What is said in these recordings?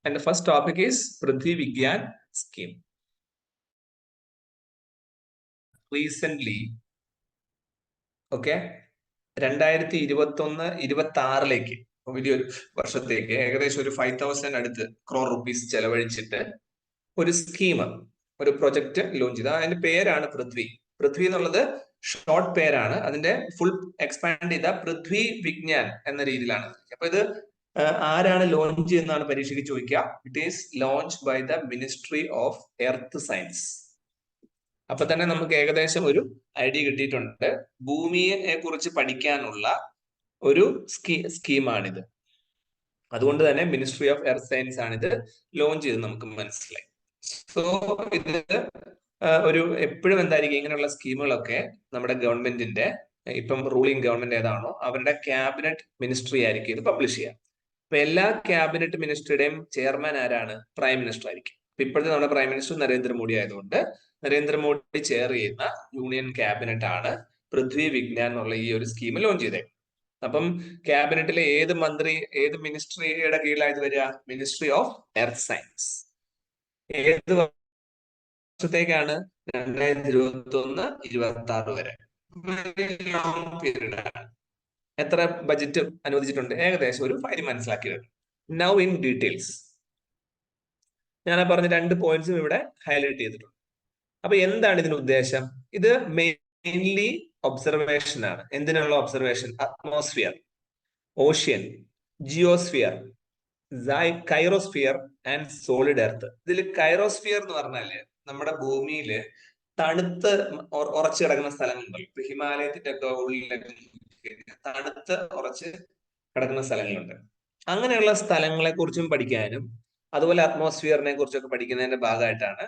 And the first topic is Prithvi Vigyan scheme. Recently, okay, 2021-26 വലിയൊരു വർഷത്തേക്ക് ഏകദേശം ഒരു 5,000 അടുത്ത് crore rupees ചെലവഴിച്ചിട്ട് ഒരു സ്കീം, ഒരു പ്രൊജക്ട് ലോഞ്ച് ചെയ്ത്. അതിന്റെ പേരാണ് പൃഥ്വി. പൃഥ്വി എന്നുള്ളത് ഷോർട്ട് പേരാണ്. അതിന്റെ ഫുൾ എക്സ്പാൻഡ് ചെയ്ത പൃഥ്വി വിജ്ഞാൻ എന്ന രീതിയിലാണ്. അപ്പൊ ഇത് ആരാണ് ലോഞ്ച് ചെയ്യുന്നതാണ് പരീക്ഷയ്ക്ക് ചോദിക്കുക. It is launch by the ministry of earth science. അപ്പൊ തന്നെ നമുക്ക് ഏകദേശം ഒരു ഐഡിയ കിട്ടിയിട്ടുണ്ട്. ഭൂമിയെ കുറിച്ച് പഠിക്കാനുള്ള ഒരു സ്കീമാണിത്. അതുകൊണ്ട് തന്നെ മിനിസ്ട്രി ഓഫ് എർത്ത് സയൻസ് ആണ് ഇത് ലോഞ്ച് ചെയ്ത് നമുക്ക് മനസ്സിലായി. സോ ഇത് ഒരു എപ്പോഴും എന്തായിരിക്കും ഇങ്ങനെയുള്ള സ്കീമുകളൊക്കെ നമ്മുടെ ഗവൺമെന്റിന്റെ, ഇപ്പം റൂളിംഗ് ഗവൺമെന്റ് ഏതാണോ അവരുടെ ക്യാബിനറ്റ് മിനിസ്ട്രി ആയിരിക്കും ഇത് പബ്ലിഷ് ചെയ്യുക. അപ്പൊ എല്ലാ ക്യാബിനറ്റ് മിനിസ്ട്രിയുടെയും ചെയർമാൻ ആരാണ്? പ്രൈം മിനിസ്റ്റർ ആയിരിക്കും. ഇപ്പോഴത്തെ നമ്മുടെ പ്രൈം മിനിസ്റ്റർ നരേന്ദ്രമോദി ആയതുകൊണ്ട് നരേന്ദ്രമോദി ചെയർ ചെയ്യുന്ന യൂണിയൻ ക്യാബിനറ്റ് ആണ് പൃഥ്വി വിജ്ഞാൻ എന്നുള്ള ഈ ഒരു സ്കീം ലോഞ്ച് ചെയ്തത്. അപ്പം ക്യാബിനറ്റിലെ ഏത് മന്ത്രി, ഏത് മിനിസ്ട്രിയുടെ കീഴിലായത് വരിക? Ministry of earth science. ഏത് വർഷത്തേക്കാണ്? 2021-26 വരെ. ലോങ് പീരീഡ് ആണ്. എത്ര ബജറ്റ് അനുവദിച്ചിട്ടുണ്ട്? ഏകദേശം ഒരു കാര്യം മനസ്സിലാക്കിയത്. Now in details. ഞാൻ പറഞ്ഞ 2 പോയിന്റ്സും ഇവിടെ ഹൈലൈറ്റ് ചെയ്തിട്ടുണ്ട്. അപ്പൊ എന്താണ് ഇതിന്റെ ഉദ്ദേശം? ഇത് മെയിൻലി ഒബ്സർവേഷൻ ആണ്. എന്തിനുള്ള observation? Atmosphere, ocean, geosphere, cryosphere and solid earth. ഇതിൽ കൈറോസ്ഫിയർ എന്ന് പറഞ്ഞാല് നമ്മുടെ ഭൂമിയില് തണുത്ത് ഉറച്ചു കിടക്കുന്ന സ്ഥലങ്ങളുണ്ടല്ലോ. ഇപ്പൊ ഹിമാലയത്തിന്റെ ഒക്കെ ഉള്ളിലൊക്കെ തണുത്ത് ഉറച്ച് കിടക്കുന്ന സ്ഥലങ്ങളുണ്ട്. അങ്ങനെയുള്ള സ്ഥലങ്ങളെ കുറിച്ചും പഠിക്കാനും അതുപോലെ അറ്റ്മോസ്ഫിയറിനെ കുറിച്ചൊക്കെ പഠിക്കുന്നതിന്റെ ഭാഗമായിട്ടാണ്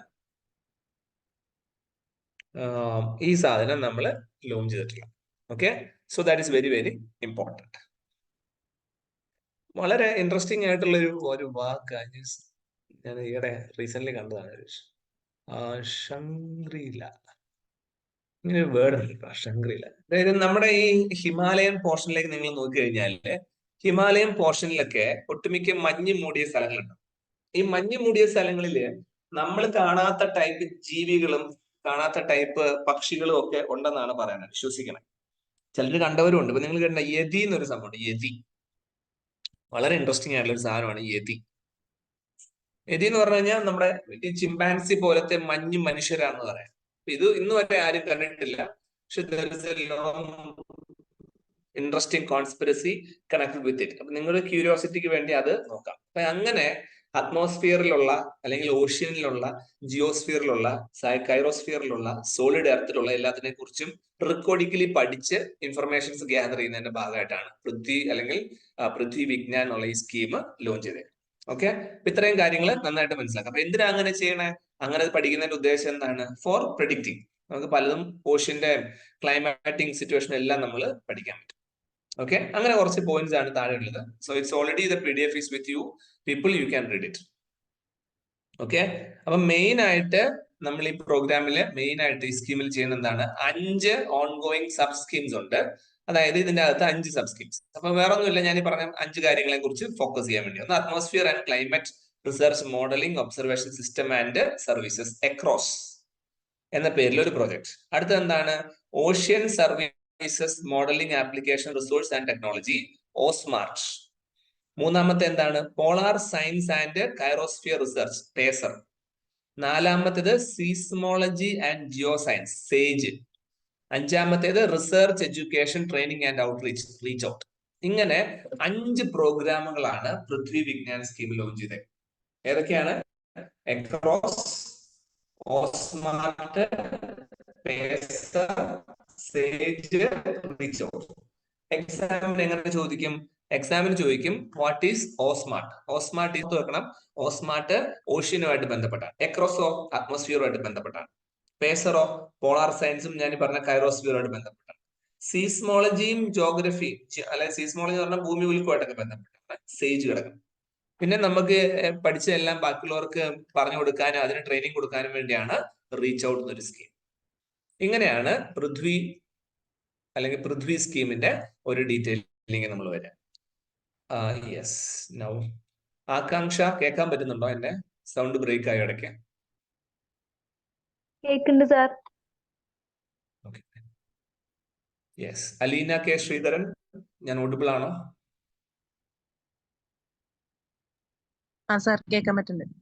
ഈ സാധനം നമ്മൾ ലോഞ്ച് ചെയ്തിട്ടുള്ളത്. Okay, so that is very very important. വളരെ ഇൻട്രസ്റ്റിംഗ് ആയിട്ടുള്ള ഒരു വാക്ക് ഞാൻ ഈയിടെ റീസെന്റ് കണ്ടതാണ്. ശങ്ക്രീല, ഇങ്ങനെ ഒരു വേർഡ് ഉണ്ട്, ശങ്ക്രീല. അതായത് നമ്മുടെ ഈ ഹിമാലയൻ പോർഷനിലേക്ക് നിങ്ങൾ നോക്കി കഴിഞ്ഞാല് ഹിമാലയൻ പോർഷനിലൊക്കെ ഒട്ടുമിക്ക മഞ്ഞ് മൂടിയ സ്ഥലങ്ങളുണ്ട്. ഈ മഞ്ഞ് മൂടിയ സ്ഥലങ്ങളില് നമ്മൾ കാണാത്ത ടൈപ്പ് ജീവികളും കാണാത്ത ടൈപ്പ് പക്ഷികളും ഒക്കെ ഉണ്ടെന്നാണ് പറയുന്നത്, വിശ്വസിക്കണം. ചിലർ കണ്ടവരും ഉണ്ട്. ഇപ്പൊ നിങ്ങൾ കണ്ട യതി എന്നൊരു സംഭവമുണ്ട്. യതി വളരെ ഇൻട്രസ്റ്റിംഗ് ആയിട്ടുള്ള ഒരു സാധനമാണ് യതി. യതി എന്ന് പറഞ്ഞു കഴിഞ്ഞാൽ നമ്മുടെ ഈ ചിമ്പാൻസി പോലത്തെ മഞ്ഞ് മനുഷ്യരാണെന്ന് പറയാം. ഇത് ഇന്ന് വരെ ആരും കണ്ടിട്ടില്ല. പക്ഷെ interesting conspiracy connected with it. അപ്പൊ നിങ്ങളുടെ ക്യൂരിയോസിറ്റിക്ക് വേണ്ടി അത് നോക്കാം. അപ്പൊ അങ്ങനെ അറ്റ്മോസ്ഫിയറിലുള്ള അല്ലെങ്കിൽ ഓഷ്യനിലുള്ള, ജിയോസ്ഫിയറിലുള്ള, കൈറോസ്ഫിയറിലുള്ള, സോളിഡ് എർത്തിലുള്ള എല്ലാത്തിനെ കുറിച്ചും റിക്കോർഡിക്കലി പഠിച്ച് ഇൻഫർമേഷൻസ് ഗ്യാദർ ചെയ്യുന്നതിന്റെ ഭാഗമായിട്ടാണ് പൃഥ്വി അല്ലെങ്കിൽ പൃഥ്വി വിജ്ഞാൻ എന്നുള്ള ഈ സ്കീം ലോഞ്ച് ചെയ്തത്. ഓക്കെ, അപ്പൊ ഇത്രയും കാര്യങ്ങൾ നന്നായിട്ട് മനസ്സിലാക്കാം. അപ്പൊ എന്തിനാ അങ്ങനെ ചെയ്യണേ? അങ്ങനെ പഠിക്കുന്നതിന്റെ ഉദ്ദേശം എന്താണ്? For predicting. നമുക്ക് പലതും ഓഷ്യന്റെ ക്ലൈമാറ്റിക് സിറ്റുവേഷൻ എല്ലാം നമ്മൾ പഠിക്കാൻ പറ്റും. ഓക്കെ, അങ്ങനെ കുറച്ച് പോയിന്റ്സ് ആണ് താഴെ ഉള്ളത്. So it's already the PDF is with you. People, you can read it. Okay, അപ്പൊ മെയിൻ ആയിട്ട് നമ്മൾ ഈ പ്രോഗ്രാമില് മെയിൻ ആയിട്ട് ഈ സ്കീമിൽ ചെയ്യുന്ന എന്താണ്? 5 ഓൺഗോയിങ് സബ് സ്കീംസ് ഉണ്ട്. അതായത് ഇതിന്റെ അകത്ത് 5 സബ് സ്കീംസ്. അപ്പൊ വേറെ ഒന്നുമില്ല, ഞാൻ ഈ പറഞ്ഞ 5 കാര്യങ്ങളെ കുറിച്ച് ഫോക്കസ് ചെയ്യാൻ വേണ്ടി. ഒന്ന് atmosphere and climate research modelling observation system and services ACROSS എന്ന പേരിൽ ഒരു പ്രോജക്ട്. അടുത്തത് എന്താണ്? Ocean services modelling application resource and technology, O SMART. മൂന്നാമത്തെ എന്താണ്? Polar science and cryosphere research, PACER. നാലാമത്തേത് seismology and geo science, SAGE. അഞ്ചാമത്തേത് research education training and outreach, reach out. ഇങ്ങനെ 5 പ്രോഗ്രാമുകളാണ് പൃഥ്വി വിജ്ഞാൻ സ്കീം ലോഞ്ച് ചെയ്തത്. ഏതൊക്കെയാണ്? ACROSS, O SMART, PACER, SAGE, reach out. എക്സാമിന് എങ്ങനെ ചോദിക്കും? എക്സാമിന് ചോദിക്കും വാട്ട് ഈസ് ഓസ്മാർട്ട്. ഓസ്മാർട്ട് ഇത് വെക്കണം. ഓസ്മാർട്ട് ഓഷ്യനുമായിട്ട് ബന്ധപ്പെട്ടാണ്. എക്രോസോ അറ്റ്മോസ്ഫിയറുമായിട്ട് ബന്ധപ്പെട്ടാണ്. പേസറോ പോളാർ സയൻസും ഞാൻ പറഞ്ഞ കൈറോസ്ഫിയറുമായിട്ട് ബന്ധപ്പെട്ടാണ്. സീസ്മോളജിയും ജോഗ്രഫിയും, അല്ലെ സീസ്മോളജി എന്ന് പറഞ്ഞാൽ ഭൂമി ഉൽക്കുമായിട്ടൊക്കെ ബന്ധപ്പെട്ടാണ് സേജ് കിടക്കും. പിന്നെ നമുക്ക് പഠിച്ചതെല്ലാം ബാക്കിയുള്ളവർക്ക് പറഞ്ഞു കൊടുക്കാനും അതിന് ട്രെയിനിങ് കൊടുക്കാനും വേണ്ടിയാണ് റീച്ച് ഔട്ട് എന്നൊരു സ്കീം. ഇങ്ങനെയാണ് പൃഥ്വി അല്ലെങ്കിൽ പൃഥ്വി സ്കീമിന്റെ ഒരു ഡീറ്റെയിലിംഗ് നമ്മൾ വരാം. യെസ്, നൗ ആകാംക്ഷ കേൾക്കാൻ പറ്റുന്നുണ്ടോ? എന്റെ സൗണ്ട് ബ്രേക്ക് ആയി ഇടയ്ക്ക്. കേൾക്കുന്നുണ്ട് sir. Yes. Aleena K Sreedharan, ഞാൻ ഓഡിബിൾ ആണോ? സാർ കേൾക്കാൻ പറ്റുന്നുണ്ട്.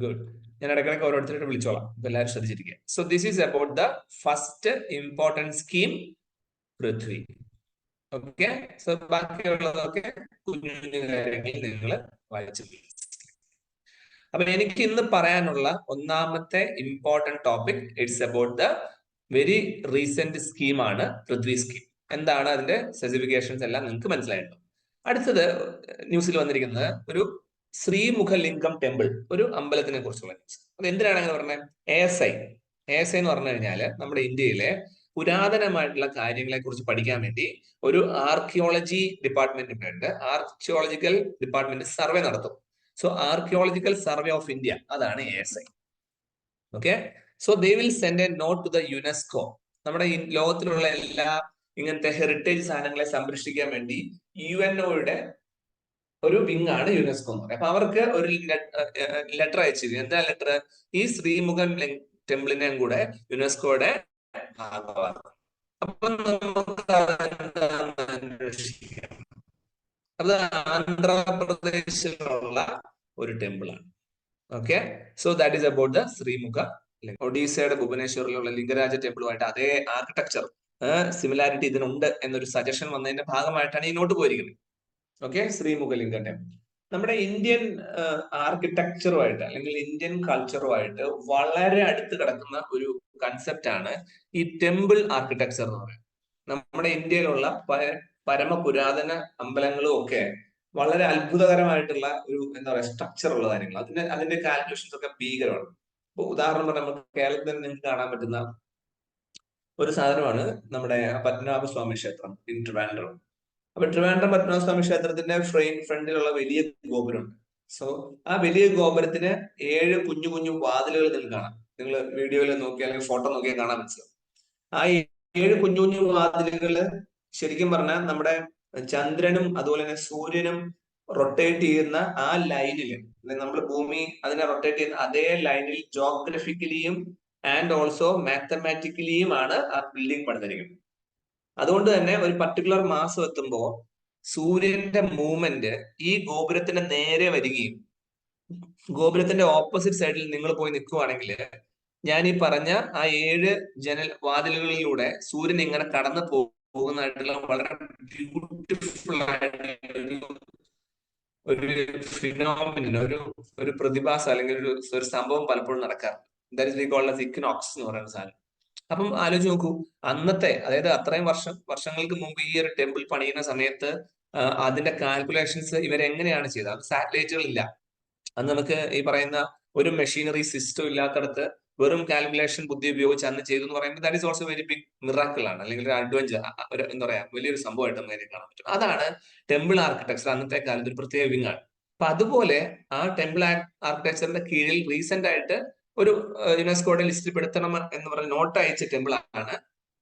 ഗുഡ്. ഞാൻ ഇടയ്ക്കിടയ്ക്ക് ഓരോരുത്തരായിട്ട് വിളിച്ചോളാം, അപ്പൊ എല്ലാവരും ശ്രദ്ധിച്ചിരിക്കുക. So this is about the first important scheme, Prithvi. Okay. So ബാക്കിയുള്ളതൊക്കെ കുഞ്ഞു കുഞ്ഞു കാര്യങ്ങൾ നിങ്ങൾ വായിച്ചു. അപ്പൊ എനിക്ക് ഇന്ന് പറയാനുള്ള ഒന്നാമത്തെ important topic it's about the very recent സ്കീമാണ് പൃഥ്വി സ്കീം. എന്താണ് അതിന്റെ സ്പെസിഫിക്കേഷൻസ് എല്ലാം നിങ്ങൾക്ക് മനസ്സിലായിട്ടുണ്ടോ? അടുത്തത് ന്യൂസിൽ വന്നിരിക്കുന്നത് ഒരു ശ്രീമുഖലിംഗം ടെമ്പിൾ, ഒരു അമ്പലത്തിനെ കുറിച്ചുള്ള ന്യൂസ്. അത് എന്തിനാണ് അങ്ങനെ പറഞ്ഞത്? ASI എന്ന് പറഞ്ഞു കഴിഞ്ഞാല് നമ്മുടെ ഇന്ത്യയിലെ പുരാതനമായിട്ടുള്ള കാര്യങ്ങളെ കുറിച്ച് പഠിക്കാൻ വേണ്ടി ഒരു ആർക്കിയോളജി ഡിപ്പാർട്ട്മെന്റ് ഉണ്ട്. ആർക്കിയോളജിക്കൽ ഡിപ്പാർട്ട്മെന്റ് സർവേ നടത്തും. So archaeological survey of India, അതാണ് ASI. Okay. So they will send a note to the UNESCO. നമ്മുടെ ഈ ലോകത്തിലുള്ള എല്ലാ ഇങ്ങനത്തെ ഹെറിറ്റേജ് സാധനങ്ങളെ സംരക്ഷിക്കാൻ വേണ്ടി UNOയുടെ ഒരു വിങ് ആണ് യുനെസ്കോ എന്ന് പറയുന്നത്. അപ്പൊ അവർക്ക് ഒരു ലെറ്റർ അയച്ചിരിക്കും. എന്താ ലെറ്റർ? ഈ ശ്രീമുഖൻ ടെമ്പിളിനെയും കൂടെ യുനെസ്കോയുടെ ഭാഗമാക്കും. അപ്പൊ നമുക്ക് അന്വേഷിക്കാം. അത് ആന്ധ്രാപ്രദേശിലുള്ള ഒരു ടെമ്പിൾ ആണ്. Okay. So that is about the Srimukha. ഒഡീസയുടെ ഭുവനേശ്വറിലുള്ള ലിംഗരാജ ടെമ്പിളുമായിട്ട് അതേ ആർക്കിടെക്ചർ സിമിലാരിറ്റി ഇതിനുണ്ട് എന്നൊരു സജഷൻ വന്നതിന്റെ ഭാഗമായിട്ടാണ് ഈ നോട്ട് പോയിരിക്കുന്നത്. ഓക്കെ. ശ്രീമുഖലിംഗ ടെമ്പിൾ നമ്മുടെ ഇന്ത്യൻ ആർക്കിടെക്ചറുമായിട്ട് അല്ലെങ്കിൽ ഇന്ത്യൻ കൾച്ചറുമായിട്ട് വളരെ അടുത്ത് കിടക്കുന്ന ഒരു കൺസെപ്റ്റ് ആണ് ഈ ടെമ്പിൾ ആർക്കിടെക്ചർ എന്ന് പറയുന്നത്. നമ്മുടെ ഇന്ത്യയിലുള്ള പരമപുരാതന അമ്പലങ്ങളും ഒക്കെ വളരെ അത്ഭുതകരമായിട്ടുള്ള ഒരു എന്താ പറയുക സ്ട്രക്ചർ ഉള്ള കാര്യങ്ങൾ. അതിന്റെ കാൽക്കുലേഷൻസ് ഒക്കെ ഭീകരമാണ്. ഇപ്പൊ ഉദാഹരണം പറഞ്ഞാൽ നമുക്ക് കേരളത്തിൽ തന്നെ നിങ്ങൾക്ക് കാണാൻ പറ്റുന്ന ഒരു സാധനമാണ് നമ്മുടെ പത്മനാഭസ്വാമി ക്ഷേത്രം ഇൻ ട്രിവാൻഡ്രം. അപ്പൊ ട്രിവാൻഡ്രം പത്മനാഭസ്വാമി ക്ഷേത്രത്തിന്റെ ഫ്രണ്ടിലുള്ള വലിയ ഗോപുരമുണ്ട്. സോ ആ വലിയ ഗോപുരത്തിന് 7 കുഞ്ഞു കുഞ്ഞു വാതിലുകൾ നിങ്ങൾക്ക് കാണാം. നിങ്ങൾ വീഡിയോയിൽ നോക്കിയാൽ അല്ലെങ്കിൽ ഫോട്ടോ നോക്കിയാൽ കാണാൻ മനസ്സിലാവും. ആ 7 കുഞ്ഞു കുഞ്ഞു വാതിലുകള് ശരിക്കും പറഞ്ഞാൽ നമ്മുടെ ചന്ദ്രനും അതുപോലെ തന്നെ സൂര്യനും റൊട്ടേറ്റ് ചെയ്യുന്ന ആ ലൈനില്, നമ്മൾ ഭൂമി അതിനെ റൊട്ടേറ്റ് ചെയ്യുന്ന അതേ ലൈനിൽ ജോഗ്രഫിക്കലിയും ആൻഡ് ഓൾസോ മാത്തമാറ്റിക്കലിയുമാണ് ആ ബിൽഡിംഗ് പണിതിരിക്കുന്നത്. അതുകൊണ്ട് തന്നെ ഒരു പർട്ടിക്കുലർ മാസം എത്തുമ്പോൾ സൂര്യന്റെ മൂവ്മെന്റ് ഈ ഗോപുരത്തിന്റെ നേരെ വരികയും ഗോപുരത്തിന്റെ ഓപ്പോസിറ്റ് സൈഡിൽ നിങ്ങൾ പോയി നിൽക്കുവാണെങ്കിൽ ഞാൻ ഈ പറഞ്ഞ ആ 7 ജനൽ വാതിലുകളിലൂടെ സൂര്യൻ ഇങ്ങനെ കടന്നു പോകുന്നതായിട്ടുള്ള വളരെ ബ്യൂട്ടിഫുൾ ആയിട്ടുള്ള ഒരു ഫിനോമിനൻ, ഒരു പ്രതിഭാസം അല്ലെങ്കിൽ ഒരു സംഭവം പലപ്പോഴും നടക്കാറുണ്ട്. That is we called as equinox എന്ന് പറയുന്ന സാധനം. അപ്പം ആലോചിച്ച് നോക്കൂ, അന്നത്തെ അതായത് അത്രയും വർഷങ്ങൾക്ക് മുമ്പ് ഈ ഒരു ടെമ്പിൾ പണിയുന്ന സമയത്ത് അതിന്റെ കാൽക്കുലേഷൻസ് ഇവരെങ്ങനെയാണ് ചെയ്തത്? സാറ്റലൈറ്റുകൾ ഇല്ല. അന്ന് നമുക്ക് ഈ പറയുന്ന ഒരു മെഷീനറി സിസ്റ്റം ഇല്ലാത്തടത്ത് വെറും കാൽക്കുലേഷൻ ബുദ്ധി ഉപയോഗിച്ച് അന്ന് ചെയ്തു എന്ന് പറയുമ്പോൾ that is also very big miracle ആണ്, അല്ലെങ്കിൽ ഒരു അഡ്വഞ്ചർ, ഒരു എന്താ പറയാ വലിയൊരു സംഭവമായിട്ട് നമുക്ക് കാണാൻ പറ്റും. അതാണ് ടെമ്പിൾ ആർക്കിടെക്ചർ അന്നത്തെ കാലത്ത് ഒരു പ്രത്യേക വിങ് ആണ്. അപ്പൊ അതുപോലെ ആ ടെമ്പിൾ ആർക്കിടെക്ചറിന്റെ കീഴിൽ റീസെന്റ് ആയിട്ട് ഒരു യുനെസ്കോയുടെ ലിസ്റ്റിൽ പെടുത്തണം എന്ന് പറഞ്ഞ് നോട്ട് അയച്ച ടെമ്പിൾ ആണ്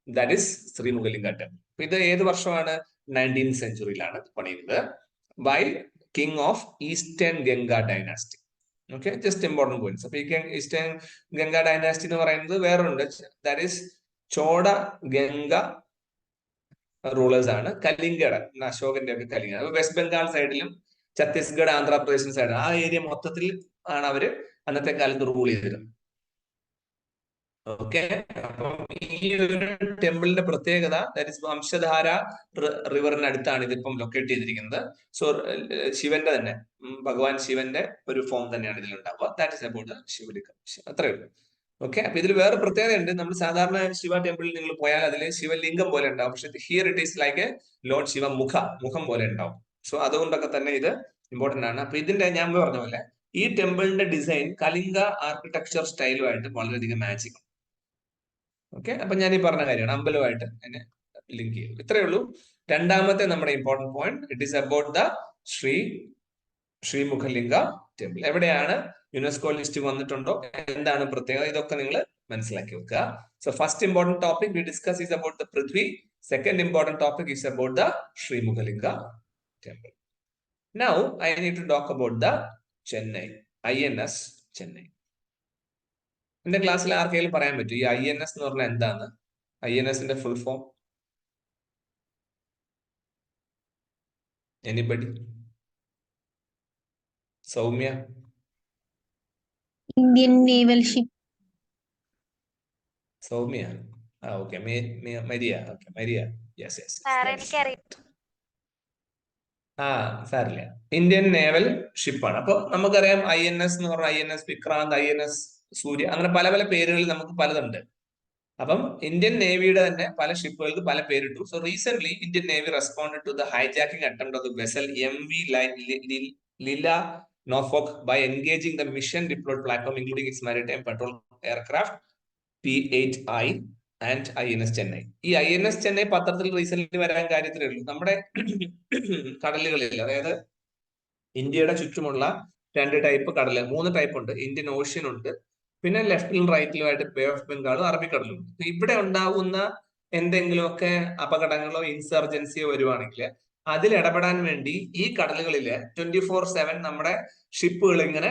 ദാറ്റ് ഈസ് ശ്രീമുഖലിംഗ ടെമ്പിൾ. അപ്പൊ ഇത് ഏത് വർഷമാണ്? 19th സെഞ്ചുറിയിലാണ് പണിയുന്നത് by king of eastern Ganga dynasty. Okay, just important points. അപ്പൊ ഈ ഈസ്റ്റേൺ ഗംഗ ഡൈനാസ്റ്റി എന്ന് പറയുന്നത് വേറൊണ്ട്, that is Choda Ganga rulers ആണ്. കലിംഗയുടെ അശോകന്റെ ഒക്കെ കലിംഗ, വെസ്റ്റ് ബംഗാൾ സൈഡിലും ഛത്തീസ്ഗഡ് ആന്ധ്രാപ്രദേശ് സൈഡ് ആ ഏരിയ മൊത്തത്തിൽ ആണ് അവര് അന്നത്തെ കാലത്ത് റൂൾ ചെയ്തിരുന്നത്. ഓക്കെ. അപ്പം ഈ ഒരു ടെമ്പിളിന്റെ പ്രത്യേകത ദാറ്റ് ഇസ് വംശധാര റിവറിന് അടുത്താണ് ഇതിപ്പം ലൊക്കേറ്റ് ചെയ്തിരിക്കുന്നത്. സോ ശിവന്റെ തന്നെ ഭഗവാൻ ശിവന്റെ ഒരു ഫോം തന്നെയാണ് ഇതിലുണ്ടാവുക. ദാറ്റ് ഇസ് അബൌട്ട് ശിവലിംഗം. അത്രയേ ഉള്ളൂ. ഓക്കെ. അപ്പൊ ഇതിൽ വേറെ പ്രത്യേകത ഉണ്ട്. നമ്മൾ സാധാരണ ശിവ ടെമ്പിളിൽ നിങ്ങൾ പോയാൽ അതിൽ ശിവലിംഗം പോലെ ഉണ്ടാവും, പക്ഷെ here it is like A Lord Shiva മുഖം പോലെ ഉണ്ടാവും. സോ അതുകൊണ്ടൊക്കെ തന്നെ ഇത് ഇമ്പോർട്ടന്റ് ആണ്. അപ്പൊ ഇതിന്റെ ഞാൻ പറഞ്ഞ പോലെ ഈ ടെമ്പിളിന്റെ ഡിസൈൻ കലിംഗ ആർക്കിടെക്ചർ സ്റ്റൈലുമായിട്ട് വളരെയധികം മാച്ചിങ്. ഓക്കെ. അപ്പൊ ഞാൻ ഈ പറഞ്ഞ കാര്യമാണ്, അമ്പലമായിട്ട് എന്നെ ലിങ്ക് ചെയ്യും. ഇത്രയേ ഉള്ളൂ. രണ്ടാമത്തെ നമ്മുടെ important point, it is about the Srimukhalinga temple. എവിടെയാണ്? യുനെസ്കോ ലിസ്റ്റ് വന്നിട്ടുണ്ടോ, എന്താണ് പ്രത്യേകത, ഇതൊക്കെ നിങ്ങൾ മനസ്സിലാക്കി വെക്കുക. So first important topic we discuss is about the Prithvi. Second important topic is about the Srimukhalinga temple. Now I need to talk about the Chennai, INS Chennai. എന്റെ ക്ലാസ്സിൽ ആർക്കെങ്കിലും പറയാൻ പറ്റും ഈ INS എന്ന് പറഞ്ഞാൽ എന്താണ്? INSന്റെ full form? Anybody? Soumya? Indian naval ship. Soumya? Okay. Maria? Okay, Maria. Yes yes. സാരില്ല. ഇന്ത്യൻ നേവൽ ഷിപ്പാണ്. അപ്പൊ നമുക്കറിയാം INS എന്ന് പറഞ്ഞാൽ INS വിക്രാന്ത്, INS സൂര്യ, അങ്ങനെ പല പല പേരുകളിൽ നമുക്ക് പലതുണ്ട്. അപ്പം ഇന്ത്യൻ നേവിയുടെ തന്നെ പല ഷിപ്പുകൾക്ക് പല പേരിട്ടു. So recent Indian navy responded to the hijacking attempt of the vessel MV Lila Norfolk by engaging the mission deployed platform including its maritime patrol aircraft P8I and INS Chennai. ഈ INS ചെന്നൈ പത്രത്തിൽ റീസെന്റ് വരാൻ കാര്യത്തിലേ ഉള്ളൂ. നമ്മുടെ കടലുകളിൽ, അതായത് ഇന്ത്യയുടെ ചുറ്റുമുള്ള 2 ടൈപ്പ് കടല്, 3 type ഉണ്ട്. ഇന്ത്യൻ ഓഷ്യൻ ഉണ്ട്, പിന്നെ ലെഫ്റ്റിലും റൈറ്റിലുമായിട്ട് ബേ ഓഫ് ബംഗാളും അറബിക്കടലും ഉണ്ട്. ഇവിടെ ഉണ്ടാവുന്ന എന്തെങ്കിലുമൊക്കെ അപകടങ്ങളോ ഇൻസർജൻസിയോ വരുവാണെങ്കിൽ അതിൽ ഇടപെടാൻ വേണ്ടി ഈ കടലുകളില് 24/7 നമ്മുടെ ഷിപ്പുകൾ ഇങ്ങനെ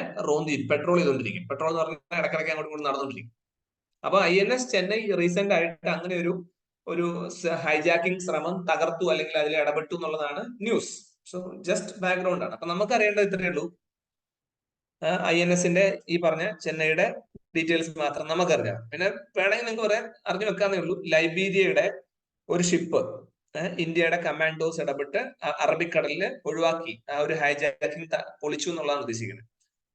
പെട്രോൾ ചെയ്തുകൊണ്ടിരിക്കും. പെട്രോൾ എന്ന് പറഞ്ഞാൽ ഇടക്കിടയ്ക്ക് അങ്ങോട്ട് ഇങ്ങോട്ട് നടന്നുകൊണ്ടിരിക്കും. അപ്പൊ INS ചെന്നൈ റീസെന്റ് ആയിട്ട് അങ്ങനെ ഒരു ഹൈജാക്കിംഗ് ശ്രമം തകർത്തു, അല്ലെങ്കിൽ അതിൽ ഇടപെട്ടു എന്നുള്ളതാണ് ന്യൂസ്. സോ ജസ്റ്റ് ബാക്ക്ഗ്രൗണ്ട് ആണ്. അപ്പൊ നമുക്ക് അറിയേണ്ടത് ഇത്രയേ ഉള്ളൂ. INSന്റെ ഈ പറഞ്ഞ ചെന്നൈയുടെ ഡീറ്റെയിൽസ് മാത്രം നമുക്കറിയാം. പിന്നെ വേണമെങ്കിൽ നിങ്ങൾക്ക് പറയാൻ അറിഞ്ഞു വെക്കാന്നേ ഉള്ളൂ, ലൈബീരിയയുടെ ഒരു ഷിപ്പ് ഇന്ത്യയുടെ കമാൻഡോസ് ഇടപെട്ട് അറബിക്കടലിൽ ഒഴിവാക്കി ആ ഒരു ഹൈജാക്കിംഗ് പൊളിച്ചു എന്നുള്ളതാണ് ഉദ്ദേശിക്കുന്നത്.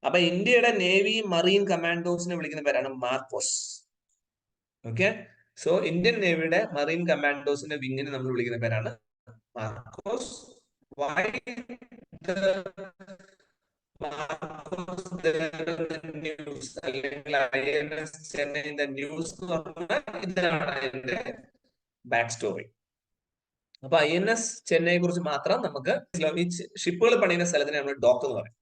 അപ്പൊ ഇന്ത്യയുടെ നേവി മറീൻ കമാൻഡോസിനെ വിളിക്കുന്ന പേരാണ് മാർക്കോസ്. ഓക്കെ, സോ ഇന്ത്യൻ നേവിയുടെ മറീൻ കമാൻഡോസിന്റെ വിങ്ങിനെ നമ്മൾ വിളിക്കുന്ന പേരാണ് Marcos. Why the Marcos news അല്ലെങ്കിൽ INS ചെന്നൈന്റെ ന്യൂസ് എന്ന് പറഞ്ഞാൽ ഇതാണ് അതിന്റെ ബാക്ക് സ്റ്റോറി. അപ്പൊ INS ചെന്നൈയെ കുറിച്ച് മാത്രം നമുക്ക് ഈ ഷിപ്പുകൾ പണിയുന്ന സ്ഥലത്തിന് നമ്മൾ ഡോക്ക് എന്ന് പറയും.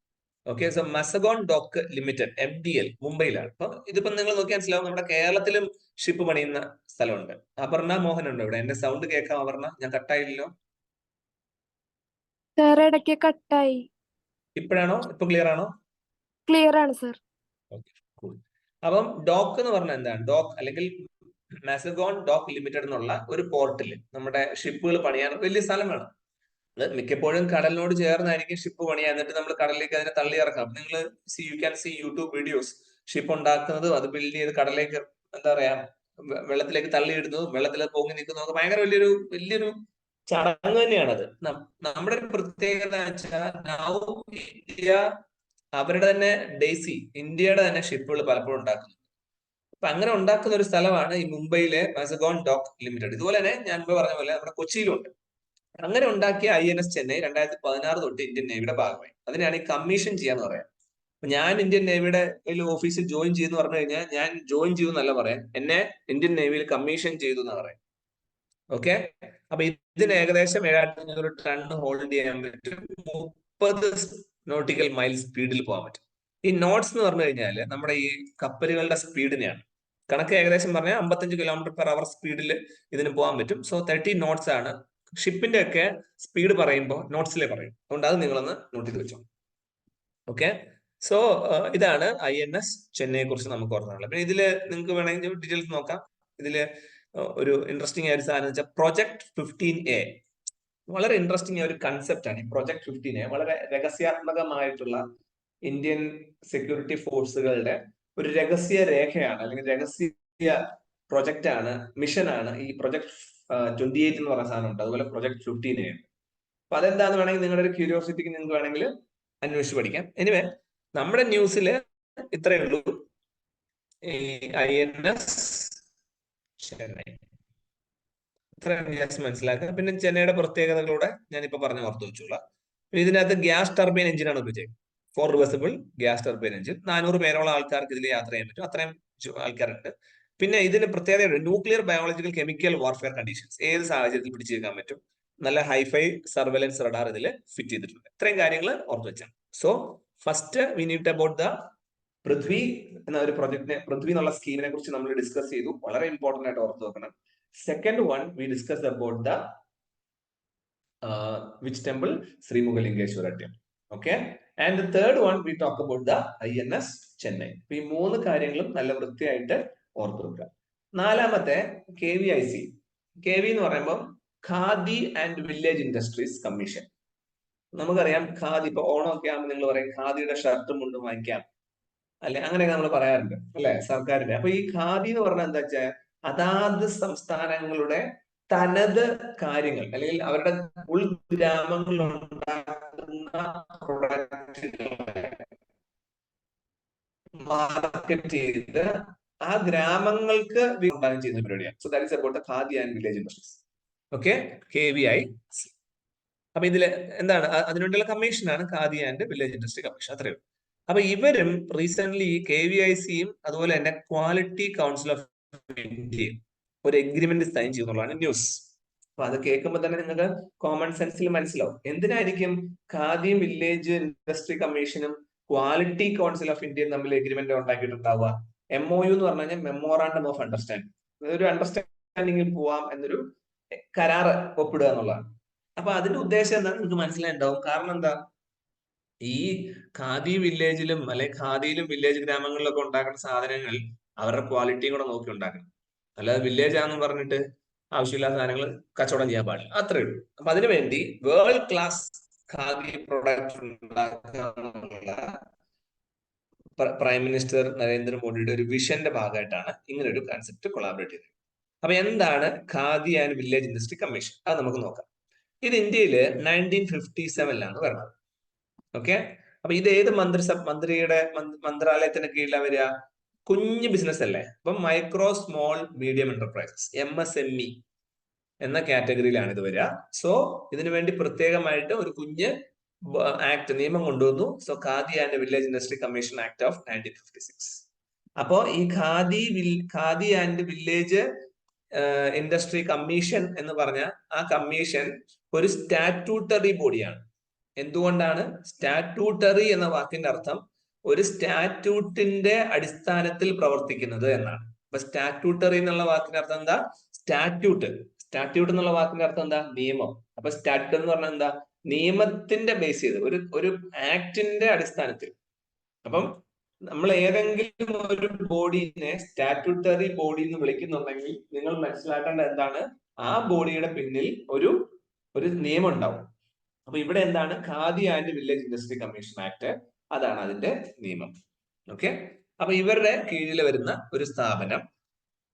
Okay, so Mazagon dock limited MDL മുംബൈയിലാണ്. അപ്പൊ ഇതിപ്പോ നിങ്ങൾ നോക്കിയാൽ മനസ്സിലാവും, നമ്മുടെ കേരളത്തിലും ഷിപ്പ് പണിയുന്ന സ്ഥലമുണ്ട്. അപർണ മോഹൻ ഉണ്ട് ഇവിടെ. എന്റെ സൗണ്ട് കേൾക്കാം അപർണ? ഞാൻ കട്ടായില്ലല്ലോ? ഇടയ്ക്ക് കട്ടായി. ഇപ്പോഴാണോ? ഇപ്പൊ ക്ലിയർ ആണോ? ക്ലിയർ ആണ് സർ. അപ്പം ഡോക്ക് എന്ന് പറഞ്ഞാൽ എന്താണ്? ഡോക്ക് അല്ലെങ്കിൽ മസഗോൺ ഡോക്ക് ലിമിറ്റഡ് എന്നുള്ള ഒരു പോർട്ടിൽ നമ്മുടെ ഷിപ്പുകൾ പണിയാൻ വലിയ സ്ഥലം വേണം. അത് മിക്കപ്പോഴും കടലിനോട് ചേർന്നായിരിക്കും ഷിപ്പ് പണിയാൻ. എന്നിട്ട് നമ്മൾ കടലിലേക്ക് അതിനെ തള്ളി ഇറക്കാം. നിങ്ങൾ you can see YouTube videos, ship ഉണ്ടാക്കുന്നതും അത് ബിൽഡ് ചെയ്ത് കടലിലേക്ക് എന്താ പറയാ വെള്ളത്തിലേക്ക് തള്ളിയിടുന്നതും വെള്ളത്തിൽ പൊങ്ങി നിൽക്കുന്നതും ഭയങ്കര വലിയൊരു ചടങ്ങ് തന്നെയാണത്. നമ്മുടെ ഒരു പ്രത്യേകത വെച്ചാൽ ഇന്ത്യ അവരുടെ തന്നെ ഡെയ്സി, ഇന്ത്യയുടെ തന്നെ ഷിപ്പുകൾ പലപ്പോഴും ഉണ്ടാക്കുന്നു. അപ്പൊ അങ്ങനെ ഉണ്ടാക്കുന്ന ഒരു സ്ഥലമാണ് ഈ മുംബൈയിലെ മസഗോൺ ഡോക്ക് ലിമിറ്റഡ്. ഇതുപോലെ തന്നെ ഞാൻ മുമ്പ് പറഞ്ഞ പോലെ നമ്മുടെ കൊച്ചിയിലുണ്ട്. അങ്ങനെ ഉണ്ടാക്കിയ INS ചെന്നൈ 2016 തൊട്ട് ഇന്ത്യൻ നേവിയുടെ ഭാഗമായി. അതിനാണ് ഈ കമ്മീഷൻ ചെയ്യാന്ന് പറയാം. ഞാൻ ഇന്ത്യൻ നേവിയുടെ ഓഫീസിൽ ജോയിൻ ചെയ്തെന്ന് പറഞ്ഞു കഴിഞ്ഞാൽ ഞാൻ ജോയിൻ ചെയ്തു എന്നല്ല പറയാൻ, എന്നെ ഇന്ത്യൻ നേവിയിൽ കമ്മീഷൻ ചെയ്തു എന്നാ പറയാം. ഓക്കെ, അപ്പൊ ഇതിന് ഏകദേശം 7500 ടൺ ഹോൾഡ് ചെയ്യാൻ പറ്റും, 30 നോട്ടിക്കൽ മൈൽ സ്പീഡിൽ പോകാൻ പറ്റും. ഈ നോട്ട്സ് എന്ന് പറഞ്ഞു കഴിഞ്ഞാൽ നമ്മുടെ ഈ കപ്പലുകളുടെ സ്പീഡിനെയാണ്. കണക്ക് ഏകദേശം പറഞ്ഞാൽ 55 km/h സ്പീഡിൽ ഇതിന് പോകാൻ പറ്റും. സോ 30 നോട്ട്സ് ആണ്. ഷിപ്പിന്റെ ഒക്കെ സ്പീഡ് പറയുമ്പോൾ നോട്ട്സിലെ പറയും. അതുകൊണ്ട് അത് നിങ്ങളൊന്ന് നോട്ട് ചെയ്ത് വെച്ചോ. ഓക്കെ, സോ ഇതാണ് INS ചെന്നൈയെ കുറിച്ച് നമുക്ക് ഓർമ്മയുള്ളത്. പിന്നെ ഇതില് നിങ്ങൾക്ക് വേണമെങ്കിൽ ഡീറ്റെയിൽസ് നോക്കാം. ഇതില് ഒരു ഇൻട്രസ്റ്റിംഗ് ആയ ഒരു സാധനം വെച്ചാൽ പ്രൊജക്ട് 15A. വളരെ ഇൻട്രസ്റ്റിംഗ് ആയ ഒരു കൺസെപ്റ്റ് ആണ് ഈ പ്രൊജക്ട് 15A. വളരെ രഹസ്യാത്മകമായിട്ടുള്ള ഇന്ത്യൻ സെക്യൂരിറ്റി ഫോഴ്സുകളുടെ ഒരു രഹസ്യ രേഖയാണ്, അല്ലെങ്കിൽ രഹസ്യ പ്രൊജക്റ്റ് ആണ്, മിഷനാണ് ഈ പ്രൊജക്ട് 28 എന്ന് പറയുന്ന സാധനം ഉണ്ട്. അതുപോലെ പ്രൊജക്ട് 15A. അപ്പൊ അതെന്താന്ന് വേണമെങ്കിൽ നിങ്ങളുടെ ഒരു ക്യൂരിയോസിറ്റിക്ക് നിങ്ങൾക്ക് വേണമെങ്കിൽ അന്വേഷിച്ച് പഠിക്കാം. എനിവേ, നമ്മുടെ ന്യൂസിൽ ഇത്രയേ ഉള്ളൂ. ഈ INS ചെന്നൈ ഇത്രയും മനസ്സിലാക്കുക. പിന്നെ ചെന്നൈയുടെ പ്രത്യേകതകളൂടെ ഞാനിപ്പോ പറഞ്ഞ് ഓർത്തു വെച്ചോളാം. ഇതിനകത്ത് ഗ്യാസ് ടർബൈൻ എഞ്ചിനാണ് ഉപയോഗിച്ചത്. 4 റിവേഴ്സിബിൾ ഗ്യാസ് ടർബൈൻ എഞ്ചിൻ. 400 പേരോളം ആൾക്കാർക്ക് ഇതിൽ യാത്ര ചെയ്യാൻ പറ്റും. അത്രയും ആൾക്കാരുണ്ട്. പിന്നെ ഇതിന് പ്രത്യേകതയുണ്ട്, nuclear biological chemical warfare conditions ഏത് സാഹചര്യത്തിൽ പിടിച്ചു വെക്കാൻ പറ്റും. നല്ല ഹൈഫൈ സർവൈലൻസ് റഡാർ ഇതിൽ ഫിറ്റ് ചെയ്തിട്ടുണ്ട്. ഇത്രയും കാര്യങ്ങൾ ഓർത്തു വെച്ചാൽ. So first we need about the Prithvi എന്ന ഒരു പ്രൊജക്ടിനെ, പൃഥ്വി എന്നുള്ള സ്കീമിനെ കുറിച്ച് നമ്മൾ ഡിസ്കസ് ചെയ്തു. വളരെ ഇമ്പോർട്ടന്റ് ആയിട്ട് ഓർത്ത് വെക്കണം. Second one, we discussed about the which temple? Sri Mugalingeshwara temple. Okay. And the third one we talk about the INS Chennai. ഈ 3 കാര്യങ്ങളും നല്ല വൃത്തിയായിട്ട് ഓർത്തു വെക്കുക. നാലാമത്തെ KVIC. KV എന്ന് പറയുമ്പോൾ khadi and village industries commission. നമുക്കറിയാം ഖാദി, ഇപ്പൊ ഓണമൊക്കെ ആകുമ്പോൾ നിങ്ങൾ പറയും ഖാദിയുടെ ഷർട്ടും മുണ്ടും വാങ്ങിക്കാം അല്ലെ, അങ്ങനെയൊക്കെ നമ്മൾ പറയാറുണ്ട് അല്ലെ സർക്കാരിന്റെ. അപ്പൊ ഈ ഖാദി എന്ന് പറഞ്ഞാൽ എന്താ വെച്ചാൽ അതാത് സംസ്ഥാനങ്ങളുടെ തനത് കാര്യങ്ങൾ അല്ലെങ്കിൽ അവരുടെ ഉൾഗ്രാമങ്ങളിൽ ഉണ്ടാക്കുന്ന മാർക്കറ്റ് ചെയ്ത് ആ ഗ്രാമങ്ങൾക്ക് ഉണ്ടാകുകയും ചെയ്യുന്ന പരിപാടിയാണ്. So that is about Khadi and village industries. Okay, KVIC. അപ്പൊ ഇതില് എന്താണ് അതിനുവേണ്ടിയുള്ള കമ്മീഷനാണ് Khadi and village industry commission. അത്രയും. അപ്പൊ ഇവരും റീസെന്റ് KVICയും അതുപോലെ തന്നെ ക്വാളിറ്റി കൗൺസിൽ ഓഫ് ഇന്ത്യയും ഒരു എഗ്രിമെന്റ് സൈൻ ചെയ്യുന്നുള്ളതാണ് ന്യൂസ്. അപ്പൊ അത് കേൾക്കുമ്പോൾ തന്നെ നിങ്ങൾക്ക് കോമൺ സെൻസിൽ മനസ്സിലാവും എന്തിനായിരിക്കും ഖാദിയും വില്ലേജ് ഇൻഡസ്ട്രി കമ്മീഷനും ക്വാളിറ്റി കൗൺസിൽ ഓഫ് ഇന്ത്യയും തമ്മിൽ എഗ്രിമെന്റ് ഉണ്ടാക്കിയിട്ടുണ്ടാവുക. MOU എന്ന് പറഞ്ഞു കഴിഞ്ഞാൽ മെമ്മോറാണ്ടം ഓഫ് അണ്ടർസ്റ്റാൻഡിംഗ്. ഒരു അണ്ടർസ്റ്റാൻഡിംഗിൽ പോവാം എന്നൊരു കരാറ് ഒപ്പിടുക എന്നുള്ളതാണ്. അപ്പൊ അതിന്റെ ഉദ്ദേശം എന്താ നിങ്ങൾക്ക് മനസ്സിലായിട്ടുണ്ടാവും. കാരണം എന്താ, ഈ ഖാദി വില്ലേജിലും അല്ലെങ്കിൽ ഖാദിയിലും വില്ലേജ് ഗ്രാമങ്ങളിലൊക്കെ ഉണ്ടാക്കുന്ന സാധനങ്ങൾ അവരുടെ ക്വാളിറ്റിയും കൂടെ നോക്കി ഉണ്ടാക്കണം. അല്ലാതെ വില്ലേജ് ആണെന്ന് പറഞ്ഞിട്ട് ആവശ്യമില്ലാത്ത സാധനങ്ങൾ കച്ചവടം ചെയ്യാൻ പാടില്ല. അത്രേ ഉള്ളൂ. അപ്പൊ അതിനുവേണ്ടി വേൾഡ് ക്ലാസ് ഖാദി പ്രൊഡക്റ്റ് ഉണ്ടാക്കാനുള്ള പ്രൈം മിനിസ്റ്റർ നരേന്ദ്രമോദിയുടെ ഒരു വിഷന്റെ ഭാഗമായിട്ടാണ് ഇങ്ങനെ ഒരു കൺസെപ്റ്റ് കൊളാബറേറ്റ് ചെയ്തത്. അപ്പൊ എന്താണ് khadi and village industry commission? അത് നമുക്ക് നോക്കാം. ഇത് ഇന്ത്യയിൽ 1957 വരുന്നത്. ഓക്കെ. അപ്പൊ ഇത് ഏത് മന്ത്രിയുടെ മന്ത്രാലയത്തിന് കീഴിലാണ് വരിക? കുഞ്ഞു ബിസിനസ് അല്ലേ. അപ്പൊ micro small medium enterprises MSME എന്ന കാറ്റഗറിയിലാണ് ഇത് വരിക. സോ ഇതിനു വേണ്ടി പ്രത്യേകമായിട്ട് ഒരു കുഞ്ഞ് നിയമം കൊണ്ടുവന്നു. So khadi and village industry commission act of 1956. അപ്പോ ഈ khadi and village industry commission എന്ന് പറഞ്ഞ ആ കമ്മീഷൻ ഒരു സ്റ്റാറ്റ്യൂട്ടറി ബോഡിയാണ്. എന്തുകൊണ്ടാണ് സ്റ്റാറ്റ്യൂട്ടറി എന്ന വാക്കിന്റെ അർത്ഥം ഒരു സ്റ്റാറ്റ്യൂട്ടിന്റെ അടിസ്ഥാനത്തിൽ പ്രവർത്തിക്കുന്നത് എന്നാണ്. അപ്പൊ സ്റ്റാറ്റ്യൂട്ടറി എന്നുള്ള വാക്കിന്റെ അർത്ഥം എന്താ? സ്റ്റാറ്റ്യൂട്ട് എന്നുള്ള വാക്കിന്റെ അർത്ഥം എന്താ? നിയമം. അപ്പൊ സ്റ്റാറ്റ്യൂട്ട് എന്ന് പറഞ്ഞാൽ എന്താ? നിയമത്തിന്റെ ബേസ് ചെയ്ത് ഒരു ആക്ടിന്റെ അടിസ്ഥാനത്തിൽ. അപ്പം നമ്മൾ ഏതെങ്കിലും ഒരു ബോഡീനെ സ്റ്റാറ്റ്യൂട്ടറി ബോഡി എന്ന് വിളിക്കുന്നുണ്ടെങ്കിൽ നിങ്ങൾ മനസ്സിലാക്കേണ്ടത് എന്താണ്? ആ ബോഡിയുടെ പിന്നിൽ ഒരു നിയമം ഉണ്ടാവും. അപ്പൊ ഇവിടെ എന്താണ്? Khadi and village industry commission act, അതാണ് അതിന്റെ നിയമം. ഓക്കെ. അപ്പൊ ഇവരുടെ കീഴിൽ വരുന്ന ഒരു സ്ഥാപനം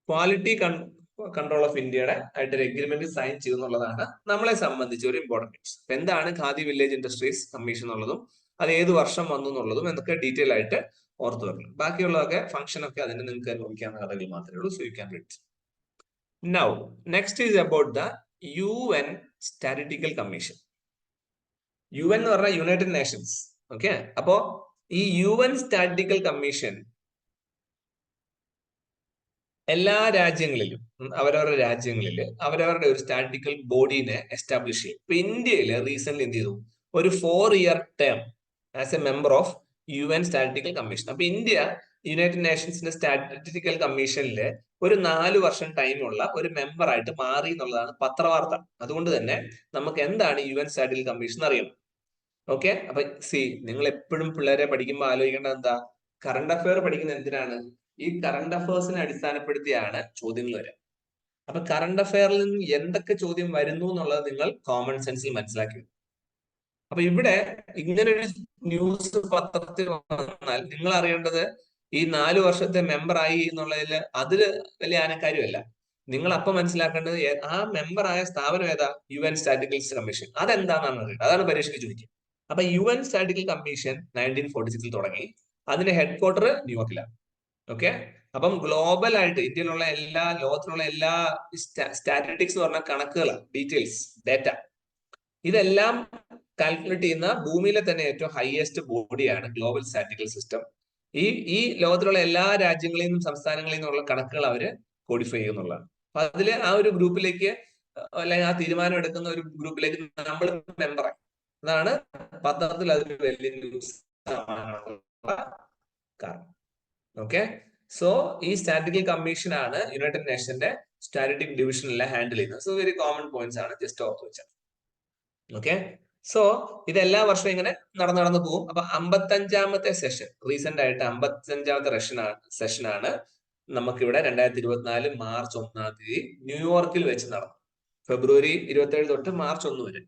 ക്വാളിറ്റി കൺട്രോൾ ഓഫ് ഇന്ത്യയുടെ ആയിട്ട് ഒരു എഗ്രിമെന്റ് സൈൻ ചെയ്യുന്നുള്ളതാണ് നമ്മളെ സംബന്ധിച്ച് ഒരു ഇമ്പോർട്ടന്റ് ന്യൂസ്. എന്താണ് ഖാദി വില്ലേജ് ഇൻഡസ്ട്രീസ് കമ്മീഷൻ എന്നുള്ളതും അത് ഏത് വർഷം വന്നു എന്നുള്ളതും എന്നൊക്കെ ഡീറ്റെയിൽ ആയിട്ട് ഓർത്തു വെക്കണം. ബാക്കിയുള്ളതൊക്കെ ഫംഗ്ഷൻ ഒക്കെ അതിന് നിങ്ങൾക്ക് അനുഭവിക്കാവുന്ന കഥകൾ മാത്രമേ ഉള്ളൂ. So you can read. Now next is about the UN statistical commission. UN എന്ന് പറഞ്ഞാൽ യുണൈറ്റഡ് നേഷൻസ്. ഓക്കെ. അപ്പോ ഈ UN സ്റ്റാറ്റിസ്റ്റിക്കൽ കമ്മീഷൻ എല്ലാ രാജ്യങ്ങളിലും അവരവരുടെ രാജ്യങ്ങളിൽ അവരവരുടെ ഒരു സ്റ്റാറ്റിസ്റ്റിക്കൽ ബോഡീനെ എസ്റ്റാബ്ലിഷ് ചെയ്യും. ഇപ്പൊ ഇന്ത്യയിൽ റീസെന്റ് എന്ത് ചെയ്തു? ഒരു 4-year term as A member of UN statistical commission. അപ്പൊ ഇന്ത്യ യുണൈറ്റഡ് നേഷൻസിന്റെ സ്റ്റാറ്റിസ്റ്റിക്കൽ കമ്മീഷനിൽ ഒരു 4 വർഷം ടൈമുള്ള ഒരു മെമ്പർ ആയിട്ട് മാറി എന്നുള്ളതാണ് പത്രവാർത്ത. അതുകൊണ്ട് തന്നെ നമുക്ക് എന്താണ് UN സ്റ്റാറ്റിസ്റ്റിക്കൽ കമ്മീഷൻ അറിയണം. ഓക്കെ. അപ്പൊ നിങ്ങൾ എപ്പോഴും പിള്ളേരെ പഠിക്കുമ്പോൾ ആലോചിക്കേണ്ടത് എന്താ? കറണ്ട് അഫെയർ പഠിക്കുന്നത് എന്തിനാണ്? ഈ കറണ്ട് അഫയേഴ്സിനെ അടിസ്ഥാനപ്പെടുത്തിയാണ് ചോദ്യങ്ങൾ വരിക. അപ്പൊ കറണ്ട് അഫെയറിൽ നിന്ന് എന്തൊക്കെ ചോദ്യം വരുന്നു എന്നുള്ളത് നിങ്ങൾ കോമൺ സെൻസിൽ മനസ്സിലാക്കി. അപ്പൊ ഇവിടെ ഇങ്ങനൊരു ന്യൂസ് പത്രത്തിൽ വന്നാൽ നിങ്ങൾ അറിയേണ്ടത് ഈ 4 വർഷത്തെ മെമ്പർ ആയി എന്നുള്ളതിൽ അതിൽ വലിയ ആനക്കാര്യമല്ല. നിങ്ങൾ അപ്പൊ മനസ്സിലാക്കേണ്ടത് ആ മെമ്പർ ആയ സ്ഥാപനം ഏതാ? UN statistical commission. അതെന്താണെന്നാണ് അറിയുന്നത്. അതാണ് പരീക്ഷയ്ക്ക് ചോദിക്കുക. അപ്പൊ UN സ്റ്റാറ്റിസ്റ്റിക്കൽ കമ്മീഷൻ 1946 തുടങ്ങി. അതിന്റെ ഹെഡ് ക്വാർട്ടർ ന്യൂയോർക്കിലാണ്. ഓക്കെ. അപ്പം ഗ്ലോബൽ ആയിട്ട് ഇന്ത്യയിലുള്ള ലോകത്തിലുള്ള എല്ലാ സ്റ്റാറ്റിസ്റ്റിക്സ് എന്ന് പറഞ്ഞ കണക്കുകളാണ്, ഡീറ്റെയിൽസ്, ഡേറ്റ, ഇതെല്ലാം കാൽക്കുലേറ്റ് ചെയ്യുന്ന ഭൂമിയിലെ തന്നെ ഏറ്റവും ഹയസ്റ്റ് ബോഡിയാണ് ഗ്ലോബൽ സ്റ്റാറ്റിസ്റ്റിക്കൽ സിസ്റ്റം. ഈ ലോകത്തിലുള്ള എല്ലാ രാജ്യങ്ങളിൽ നിന്നും സംസ്ഥാനങ്ങളിൽ നിന്നുള്ള കണക്കുകൾ അവര് കോഡിഫൈ ചെയ്യുന്നുള്ളതാണ്. അപ്പൊ അതില് ആ ഒരു ഗ്രൂപ്പിലേക്ക് അല്ലെങ്കിൽ ആ തീരുമാനം എടുക്കുന്ന ഒരു ഗ്രൂപ്പിലേക്ക് നമ്മൾ മെമ്പറായി. അതാണ് പത്രത്തിൽ അതൊരു വലിയ ന്യൂസ് കാരണം. ഓക്കെ. സോ ഈ സ്റ്റാറ്റിസ്റ്റിക്കൽ കമ്മീഷൻ ആണ് യുണൈറ്റഡ് നേഷന്റെ സ്റ്റാറ്റിസ്റ്റിക് ഡിവിഷനിലെ ഹാൻഡിൽ ചെയ്യുന്നത്. സോ വെരി കോമൺ പോയിന്റ്സ് ആണ്, ജസ്റ്റ് ഓർത്ത് വെച്ചാൽ. ഓക്കെ. സോ ഇത് എല്ലാ വർഷവും ഇങ്ങനെ നടന്നു പോകും. അപ്പൊ 55-ാമത്തെ സെഷൻ, റീസെന്റ് ആയിട്ട് 55-ാമത്തെ സെഷനാണ് നമുക്കിവിടെ 2024 മാർച്ച് 1-ാം തീയതി ന്യൂയോർക്കിൽ വെച്ച് നടന്നു. ഫെബ്രുവരി 27 തൊട്ട് മാർച്ച് 1 വരെ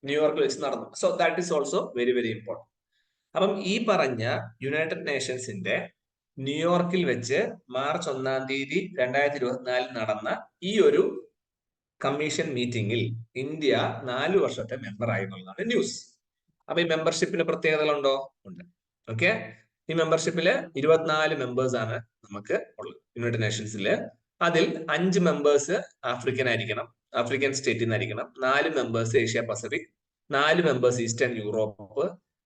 ന്യൂയോർക്കിൽ വെച്ച് നടന്നു. So that is also very very important. അപ്പം ഈ പറഞ്ഞ യുണൈറ്റഡ് നേഷൻസിന്റെ ന്യൂയോർക്കിൽ വെച്ച് മാർച്ച് 1-ാം തീയതി 2024 നടന്ന ഈ ഒരു കമ്മീഷൻ മീറ്റിംഗിൽ ഇന്ത്യ 4 വർഷത്തെ മെമ്പർ ആയി എന്നുള്ളതാണ് ന്യൂസ്. അപ്പൊ ഈ മെമ്പർഷിപ്പിന് പ്രത്യേകതകളുണ്ടോ? ഉണ്ട്. ഓക്കെ, ഈ മെമ്പർഷിപ്പില് 24 മെമ്പേഴ്സ് ആണ് നമുക്ക് ഉള്ളത് യുണൈറ്റഡ് നേഷൻസിൽ. അതിൽ 5 മെമ്പേഴ്സ് ആഫ്രിക്കൻ സ്റ്റേറ്റിൽ നിന്നായിരിക്കണം, 4 members Asia Pacific, 4 members eastern Europe,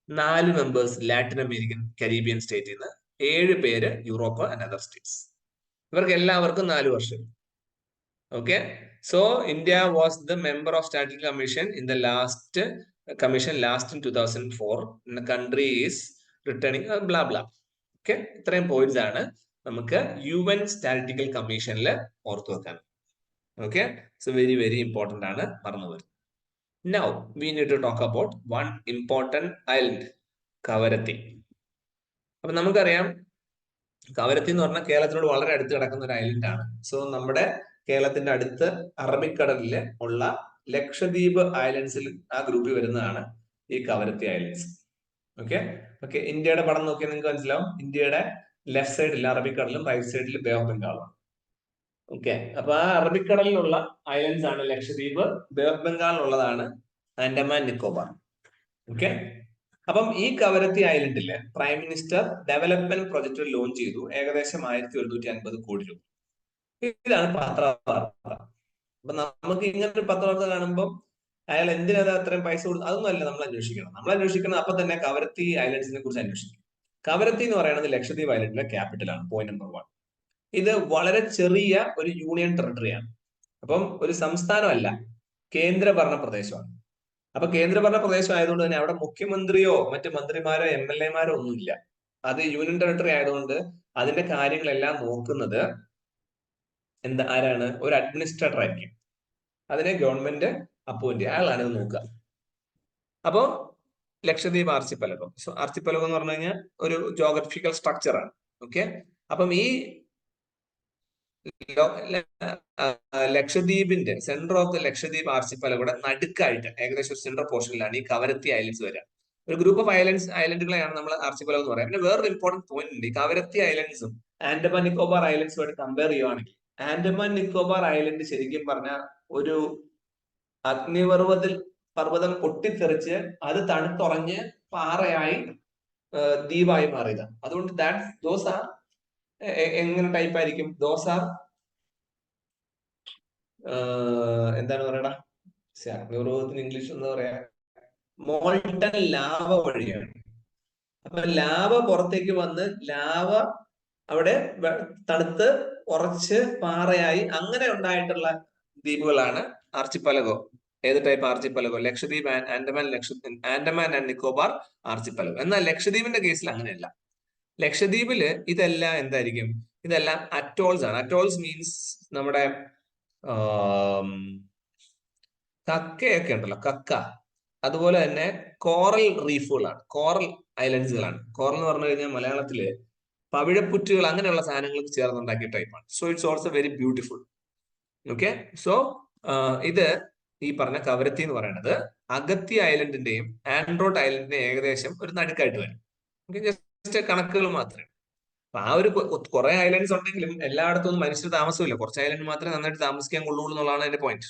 4 members Latin American Caribbean സ്റ്റേറ്റിൽ നിന്ന്, 7 പേര് യൂറോപ്പ് ആൻഡ് അതർ സ്റ്റേറ്റ്സ്. ഇവർക്ക് എല്ലാവർക്കും 4 വർഷം. Okay, so India was the member of Strategic Commission in the last commission in 2004. And the country is returning blah blah. Okay, ഇത്രയും points ആണ് നമുക്ക് UN statistical കമ്മീഷനിൽ ഓർത്തു വെക്കാൻ. Okay, so very very important ആണ് പറഞ്ഞു വരുന്നത്. Now we need to talk about one important island, Kavaratti. അപ്പൊ നമുക്കറിയാം കവരത്തി എന്ന് പറഞ്ഞാൽ കേരളത്തിനോട് വളരെ അടുത്ത് കിടക്കുന്ന ഒരു ഐലൻഡ് ആണ്. സോ നമ്മുടെ കേരളത്തിന്റെ അടുത്ത് അറബിക്കടലില് ഉള്ള ലക്ഷദ്വീപ് ഐലൻഡ്സിൽ ആ ഗ്രൂപ്പിൽ വരുന്നതാണ് ഈ കവരത്തി ഐലൻഡ്സ്. ഓക്കെ ഓക്കെ, ഇന്ത്യയുടെ പടം നോക്കിയാൽ നിങ്ങൾക്ക് മനസ്സിലാവും. ഇന്ത്യയുടെ ലെഫ്റ്റ് സൈഡിൽ അറബിക്കടലും റൈറ്റ് സൈഡിൽ ബേ ഓഫ് ബംഗാളും. ഓക്കെ, അപ്പൊ ആ അറബിക്കടലിലുള്ള ഐലൻഡ്സ് ആണ് ലക്ഷദ്വീപ്, ബേ ഓഫ് ബംഗാളിലുള്ളതാണ് ആൻഡമാൻ നിക്കോബാർ. ഓക്കെ, അപ്പം ഈ കവരത്തി ഐലൻഡില് prime minister development project launch ചെയ്തു, ഏകദേശം 1150 കോടി രൂപ. ഇതാണ് പത്രവാർത്ത. അപ്പൊ നമുക്ക് ഇങ്ങനെ ഒരു പത്രവാർത്ത കാണുമ്പോൾ അയാൾ എന്തിനാ അത്രയും പൈസ കൊടുത്തു, അതൊന്നും അല്ല നമ്മൾ അന്വേഷിക്കണം. നമ്മൾ അന്വേഷിക്കുന്നത് അപ്പൊ തന്നെ കവരത്തി ഐലൻഡ്സിനെ കുറിച്ച് അന്വേഷിക്കും. കവരത്തി എന്ന് പറയുന്നത് ലക്ഷദ്വീപ് ഐലൻഡിലെ ക്യാപിറ്റലാണ്, പോയിന്റ് നമ്പർ 1. ഇത് വളരെ ചെറിയ ഒരു യൂണിയൻ ടെറിട്ടറിയാണ്. അപ്പം ഒരു സംസ്ഥാനമല്ല, കേന്ദ്രഭരണ പ്രദേശമാണ്. അപ്പൊ കേന്ദ്രഭരണ പ്രദേശം ആയതുകൊണ്ട് തന്നെ അവിടെ മുഖ്യമന്ത്രിയോ മറ്റു മന്ത്രിമാരോ MLA-മാരോ ഒന്നുമില്ല. അത് യൂണിയൻ ടെറിട്ടറി ആയതുകൊണ്ട് അതിന്റെ കാര്യങ്ങളെല്ലാം നോക്കുന്നത് ആരാണ്? ഒരു അഡ്മിനിസ്ട്രേറ്റർ ആയിരിക്കും. അതിനെ ഗവൺമെന്റ് അപ്പോയിന്റ് ചെയ്യുക, അയാളാണ് ഇത് നോക്കുക. അപ്പോ ലക്ഷദ്വീപ് ആർച്ചിപ്പലഗം. സോ ആർച്ചിപ്പലഗം എന്ന് പറഞ്ഞു കഴിഞ്ഞാൽ ഒരു ജോഗ്രഫിക്കൽ സ്ട്രക്ചർ ആണ്. ഓക്കെ, അപ്പം ഈ ലക്ഷദ്വീപിന്റെ സെന്റർ ഓഫ് ദ ലക്ഷദ്വീപ് ആർച്ചിപ്പലഗയുടെ നടുക്കായിട്ട് ഏകദേശം ഒരു സെൻട്രൽ പോർഷനിലാണ് ഈ കവരത്തി ഐലൻഡ്സ് വരിക. ഒരു ഗ്രൂപ്പ് ഓഫ് ഐലൻഡുകളെയാണ് നമ്മൾ ആർച്ചിപ്പലഗം എന്ന് പറയുന്നത്. പിന്നെ വേറൊരു ഇമ്പോർട്ടന്റ് പോയിന്റ് ഉണ്ട്. ഈ കവരത്തി ഐലൻഡ്സും ആൻഡമാൻ നിക്കോബാർ ഐലൻഡ്സുമായിട്ട് കമ്പയർ ചെയ്യുവാണെങ്കിൽ ആൻഡമാൻ നിക്കോബാർ ഐലൻഡ് ശരിക്കും പറഞ്ഞ ഒരു പർവ്വതം പൊട്ടിത്തെറിച്ച് അത് തണുത്തുറഞ്ഞ് പാറയായി ദ്വീപായി മാറിയതാണ്. അതുകൊണ്ട് ദോസ് ആർ എങ്ങനെ ടൈപ്പ് ആയിരിക്കും? ദോസ് ആർ എന്താണ് പറയടാ, അഗ്നിപർവ്വതത്തിന് ഇംഗ്ലീഷ് എന്താ പറയാ? മോൾട്ടൻ ലാവ വഴിയാണ്. അപ്പൊ ലാവ പുറത്തേക്ക് വന്ന് ലാവ അവിടെ തണുത്ത് ഉറച്ച് പാറയായി അങ്ങനെ ഉണ്ടായിട്ടുള്ള ദ്വീപുകളാണ് ആർച്ചിപ്പലഗോ. ഏത് ടൈപ്പ് ആർച്ചിപ്പലഗോ? ലക്ഷദ്വീപ് ആൻഡമാൻ ആൻഡ് നിക്കോബാർ ആർച്ചിപ്പലഗോ. എന്നാൽ ലക്ഷദ്വീപിന്റെ കേസിൽ അങ്ങനെയല്ല. ലക്ഷദ്വീപില് ഇതെല്ലാം എന്തായിരിക്കും? ഇതെല്ലാം അറ്റോൾസ് ആണ്. അറ്റോൾസ് മീൻസ് നമ്മുടെ കക്കയൊക്കെ ഉണ്ടല്ലോ, കക്ക. അതുപോലെ തന്നെ കോറൽ റീഫുകളാണ്, കോറൽ ഐലൻഡ്സുകളാണ്. കോറൽ എന്ന് പറഞ്ഞു കഴിഞ്ഞാൽ മലയാളത്തില് പവിഴപ്പുറ്റുകൾ അങ്ങനെയുള്ള സാധനങ്ങൾക്ക് ചേർന്നുണ്ടാക്കിയ ടൈപ്പാണ്. So it's also very beautiful. Okay, so ഇത് ഈ പറഞ്ഞ കവരത്തി എന്ന് പറയുന്നത് അഗത്തി ഐലൻഡിന്റെയും ആൻഡ്രോട്ട് ഐലൻഡിന്റെയും ഏകദേശം ഒരു നടുക്കായിട്ട് വരും. ജസ്റ്റ് കണക്കുകൾ മാത്രമേ. അപ്പൊ ആ ഒരു കുറെ ഐലൻഡ്സ് ഉണ്ടെങ്കിലും എല്ലായിടത്തും ഒന്നും മനുഷ്യർ താമസമില്ല. കുറച്ച് ഐലൻഡ് മാത്രമേ നന്നായിട്ട് താമസിക്കാൻ കൊള്ളുള്ളൂ എന്നുള്ളതാണ് എന്റെ പോയിന്റ്.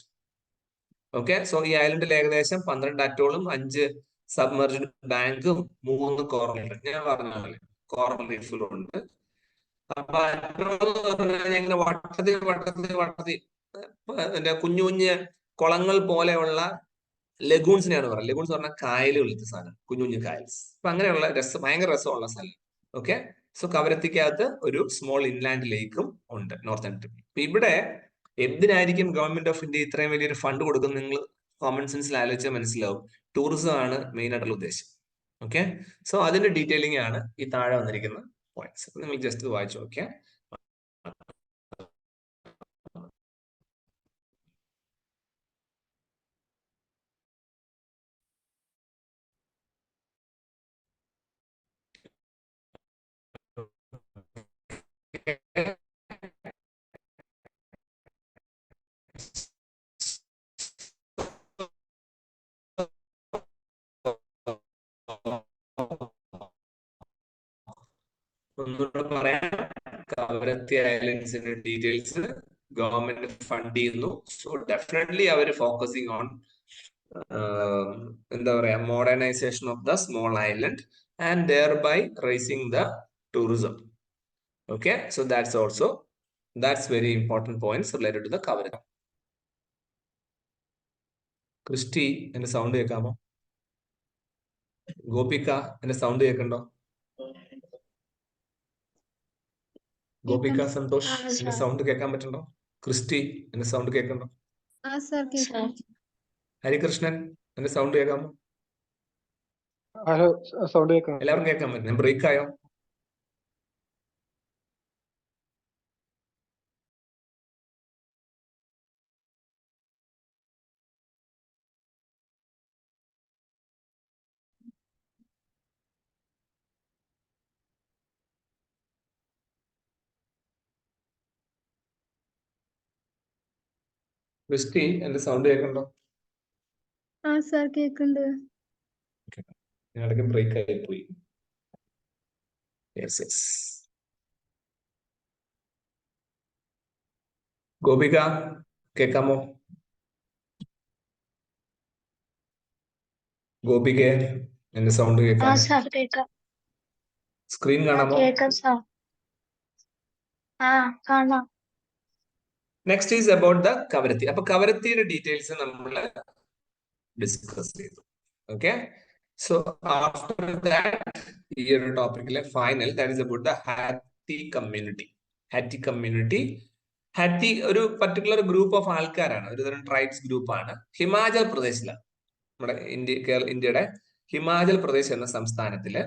ഓക്കെ, സോ ഈ ഐലൻഡിൽ ഏകദേശം 12 അറ്റോളും 5 സബ്മർജ്ഡ് ബാങ്കും 3 കോറൽ, ഞാൻ പറഞ്ഞ കോറൽ റീഫുകളും ഉണ്ട്. അപ്പൊ ഇങ്ങനെ വട്ടത്തിൽ എന്റെ കുഞ്ഞു കുഞ്ഞ് കുളങ്ങൾ പോലെയുള്ള ലഗൂൺസിനെയാണ് പറയുന്നത്. ലഗൂൺസ് പറഞ്ഞാൽ കായലുകളിലത്തെ സാധനം, കുഞ്ഞു കുഞ്ഞു കായൽസ്. അപ്പൊ അങ്ങനെയുള്ള ഭയങ്കര രസമുള്ള സ്ഥലം. ഓക്കെ, സോ കവരത്തിക്കകത്ത് ഒരു സ്മോൾ ഇൻലാൻഡ് ലേക്കും ഉണ്ട്, നോർത്തേൺ ടിപ്പിൽ. അപ്പൊ ഇവിടെ എന്തിനായിരിക്കും ഗവൺമെന്റ് ഓഫ് ഇന്ത്യ ഇത്രയും വലിയൊരു ഫണ്ട് കൊടുക്കുന്നത്? നിങ്ങൾ കോമൺ സെൻസിൽ ആലോചിച്ചാൽ മനസ്സിലാവും. ടൂറിസം ആണ് മെയിൻ ആയിട്ടുള്ള ഉദ്ദേശം. ഓക്കെ, സോ അതിന്റെ ഡീറ്റെയിലിംഗ് ആണ് ഈ താഴെ വന്നിരിക്കുന്ന പോയിന്റ്സ്. നിങ്ങൾ ജസ്റ്റ് വായിച്ചു നോക്കിയാൽ ഒന്നുകൂടെ പറയാം, കവരത്തി ഐലൻഡ്സിന്റെ ഡീറ്റെയിൽസ് ഗവൺമെന്റ് ഫണ്ട് ചെയ്യുന്നു. സോ ഡെഫിനറ്റ്ലി അവർ ഫോക്കസിങ് ഓൺ എന്താ പറയാ modernisation of the small island and thereby raising the tourism. Okay, so that's very important points related to the Kavaratti. Christy എന്റെ സൗണ്ട് കേൾക്കാമോ? ഗോപിക എന്റെ സൗണ്ട് കേൾക്കണ്ടോ? ഗോപിക സന്തോഷ് എന്റെ സൗണ്ട് കേൾക്കാൻ പറ്റുന്നുണ്ടോ? ക്രിസ്റ്റി എന്റെ സൗണ്ട് കേൾക്കണ്ടോ? ഹരികൃഷ്ണൻ എന്റെ സൗണ്ട് കേൾക്കാമോ? ഹലോ, സൗണ്ട് കേൾക്കാം. എല്ലാവരും കേൾക്കാൻ പറ്റും. ബ്രേക്ക് ആയോ? ക്രിസ്റ്റി എന്റെ സൗണ്ട് കേൾക്കണ്ടോ? സർ കേക്കുണ്ട്. ഇടയ്ക്ക് ബ്രേക്ക് ആയി പോയി. ഗോപിക കേൾക്കാമോ? ഗോപിക എന്റെ സൗണ്ട് കേൾക്കാം? സ്ക്രീൻ കാണാമോ? Next is about the Kavaratti. അപ്പൊ കവരത്തിയുടെ ഡീറ്റെയിൽസ് നമ്മൾ ഡിസ്കസ് ചെയ്തു. ഓക്കെ, സോ ആഫ്റ്റർ ദാറ്റ് ഈ ഒരു ടോപ്പിക്കിലെ final that is about the Hatti community. Hatti ഒരു പർട്ടിക്കുലർ ഗ്രൂപ്പ് ഓഫ് ആൾക്കാരാണ്, ഒരു തരം ട്രൈബ്സ് ഗ്രൂപ്പാണ്. ഹിമാചൽ പ്രദേശിലാണ്, നമ്മുടെ ഇന്ത്യയുടെ ഹിമാചൽ പ്രദേശ് എന്ന സംസ്ഥാനത്തിലെ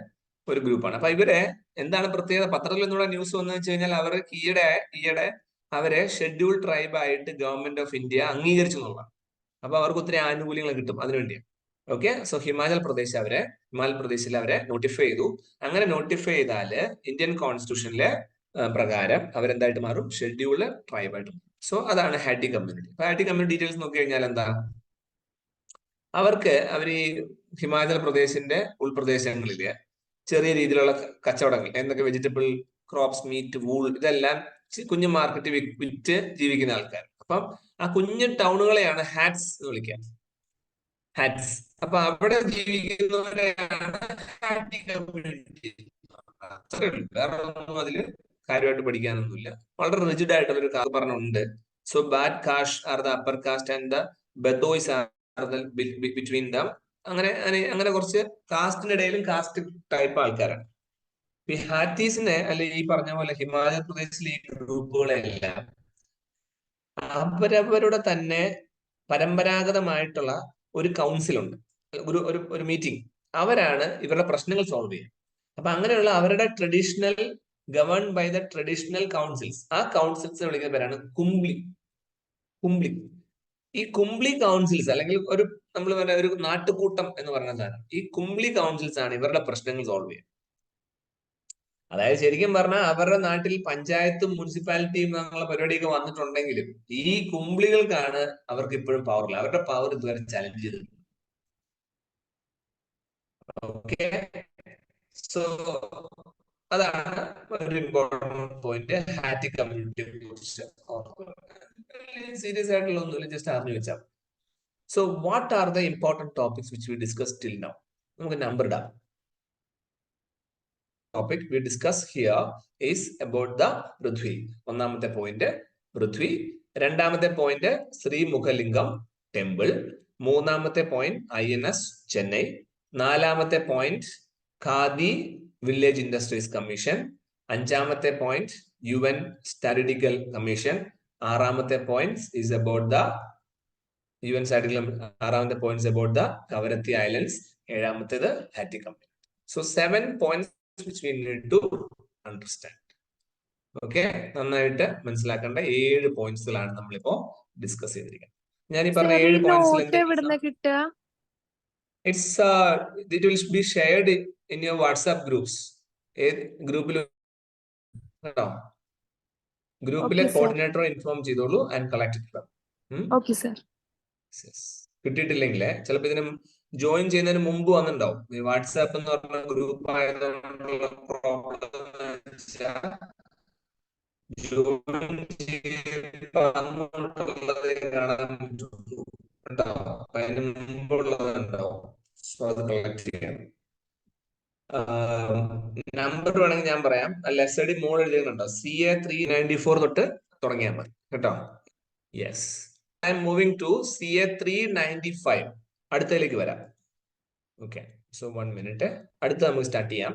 ഒരു ഗ്രൂപ്പാണ്. അപ്പൊ ഇവരെ എന്താണ് പ്രത്യേകത? പത്രത്തിൽ നിന്നുള്ള ന്യൂസ് വന്നു വെച്ച് കഴിഞ്ഞാൽ അവർ ഈയിടെ അവരെ ഷെഡ്യൂൾ ട്രൈബ് ആയിട്ട് ഗവൺമെന്റ് ഓഫ് ഇന്ത്യ അംഗീകരിച്ചു എന്നുള്ളതാണ്. അപ്പൊ അവർക്ക് ഒത്തിരി ആനുകൂല്യങ്ങൾ കിട്ടും അതിനുവേണ്ടിയാണ്. ഓക്കെ, സോ ഹിമാചൽ പ്രദേശിൽ അവരെ നോട്ടിഫൈ ചെയ്തു. അങ്ങനെ നോട്ടിഫൈ ചെയ്താല് ഇന്ത്യൻ കോൺസ്റ്റിറ്റ്യൂഷനിലെ പ്രകാരം അവരെന്തായിട്ട് മാറും? ഷെഡ്യൂൾഡ് ട്രൈബായിട്ട് മാറും. സോ അതാണ് ഹാറ്റി കമ്മ്യൂണിറ്റി. അപ്പൊ ഹാറ്റി കമ്മ്യൂണിറ്റി ഡീറ്റെയിൽസ് നോക്കി കഴിഞ്ഞാൽ എന്താ, അവർ ഈ ഹിമാചൽ പ്രദേശിന്റെ ഉൾപ്രദേശങ്ങളില് ചെറിയ രീതിയിലുള്ള കച്ചവടങ്ങൾ, എന്തൊക്കെ വെജിറ്റബിൾ ക്രോപ്സ്, മീറ്റ്, വൂൾ, ഇതെല്ലാം കുഞ്ഞു മാർക്കറ്റ് വിറ്റ് ജീവിക്കുന്ന ആൾക്കാർ. അപ്പം ആ കുഞ്ഞു ടൗണുകളെയാണ് ഹാറ്റ്സ് എന്ന് വിളിക്കുക. ഹാറ്റ്സ്. അപ്പൊ അവിടെ ജീവിക്കുന്നവരെയാണ് ഹാറ്റി കമ്മ്യൂണിറ്റി. വേറെ ഒന്നും അതില് കാര്യമായിട്ട് പഠിക്കാനൊന്നുമില്ല. വളരെ റിജിഡ് ആയിട്ടുള്ള ഒരു പറഞ്ഞുണ്ട്. So Bhat Khash are the upper caste and the Badhois are the between them. അങ്ങനെ കുറച്ച് കാസ്റ്റിന്റെ ഇടയിലും കാസ്റ്റ് ടൈപ്പ് ആൾക്കാരാണ്. ഈ ഹാറ്റീസിനെ അല്ലെ ഈ പറഞ്ഞ പോലെ ഹിമാചൽ പ്രദേശിലെ ഈ ഗ്രൂപ്പുകളെല്ലാം അവരവരുടെ തന്നെ പരമ്പരാഗതമായിട്ടുള്ള ഒരു കൗൺസിൽ ഉണ്ട്, ഒരു മീറ്റിംഗ്. അവരാണ് ഇവരുടെ പ്രശ്നങ്ങൾ സോൾവ് ചെയ്യുക. അപ്പൊ അങ്ങനെയുള്ള അവരുടെ traditional govern by the traditional councils, ആ കൗൺസിൽസ് വിളിക്കുന്ന പേരാണ് കുംബ്ലി. ഈ കുംബ്ലി കൗൺസിൽസ് അല്ലെങ്കിൽ നമ്മൾ ഒരു നാട്ടുകൂട്ടം എന്ന് പറയുന്ന സാധനം, ഈ കുംബ്ലി കൗൺസിൽസ് ആണ് ഇവരുടെ പ്രശ്നങ്ങൾ സോൾവ് ചെയ്യുക. അതായത് ശരിക്കും പറഞ്ഞാൽ അവരുടെ നാട്ടിൽ പഞ്ചായത്തും മുനിസിപ്പാലിറ്റിയും എന്നുള്ള പരിപാടിയൊക്കെ വന്നിട്ടുണ്ടെങ്കിലും ഈ കുംബ്ലികൾക്കാണ് അവർക്ക് ഇപ്പോഴും പവറില്ല. അവരുടെ പവർ ഇതുവരെ ചലഞ്ച് ചെയ്തിട്ടുണ്ട്. ഓക്കെ, സോ അതാണ് ഒരു ഇമ്പോർട്ടന്റ് പോയിന്റ് ഹാറ്റി കമ്മ്യൂണിറ്റിയെ കുറിച്ച്. സീരിയസ് ആയിട്ടുള്ള ഒന്നുമില്ല, ജസ്റ്റ് അറിഞ്ഞു വെച്ചാൽ. So what are the important topics which we discuss till now? നമുക്ക് നമ്പർ ഇടാം. topic we discuss here is about the Prithvi. ഒന്നാമത്തെ പോയിന്റ് പൃഥ്വി, രണ്ടാമത്തെ പോയിന്റ് ശ്രീ മുഖലിംഗം ടെമ്പിൾ, മൂന്നാമത്തെ പോയിന്റ് INS ചെന്നൈ, നാലാമത്തെ point Khadi village industries commission, അഞ്ചാമത്തെ പോയിന്റ് UN സ്റ്റാറ്റിസ്റ്റിക്കൽ കമ്മീഷൻ, ആറാമത്തെ point is about the UN statistical, ആറാമത്തെ point is about the Kavaratti islands, ഏഴാമത്തേത് Hatti community. So 7 points which we need to understand. Okay, നന്നായിട്ട് മനസ്സിലാക്കേണ്ട 7 പോയിന്റ്സിലാണ് നമ്മളിപ്പോ discuss ചെയ്തിരിക്കുന്നത്. ഞാൻ ഈ പറഞ്ഞ 7 പോയിന്റ്സിൽ it will be shared in your WhatsApp groups. ഗ്രൂപ്പിലെ കോർഡിനേറ്റർ ഇൻഫോം ചെയ്തോളൂ and collect it. Okay sir. കിട്ടിയിട്ടില്ലെങ്കിൽ ചിലപ്പോൾ ഇതിന് ജോയിൻ ചെയ്യുന്നതിന് മുമ്പ് വന്നിട്ടുണ്ടാവും. വാട്സാപ്പ് എന്ന് പറഞ്ഞ ഗ്രൂപ്പ് ആയതുകൊണ്ടുള്ള പ്രോബ്ലം ജോയിൻ ചെയ്തിട്ട് അങ്ങോട്ടുള്ളതേ കാണാൻ പറ്റുള്ളൂ കേട്ടോ. അപ്പൊ അതിന് മുമ്പുള്ളതുണ്ടാവും. സോ അത് കളക്ട് ചെയ്യാം. നമ്പർ വേണമെങ്കിൽ ഞാൻ പറയാം. ലെസഡി മോൾ എഴുതിയുന്നുണ്ടോ? CA 394 തൊട്ട് തുടങ്ങിയാൽ മതി കേട്ടോ. Yes, I'm moving to CA 395. അടുത്തതിലേക്ക് വരാം. Okay, so 1 minute. അടുത്ത നമുക്ക് സ്റ്റാർട്ട് ചെയ്യാം.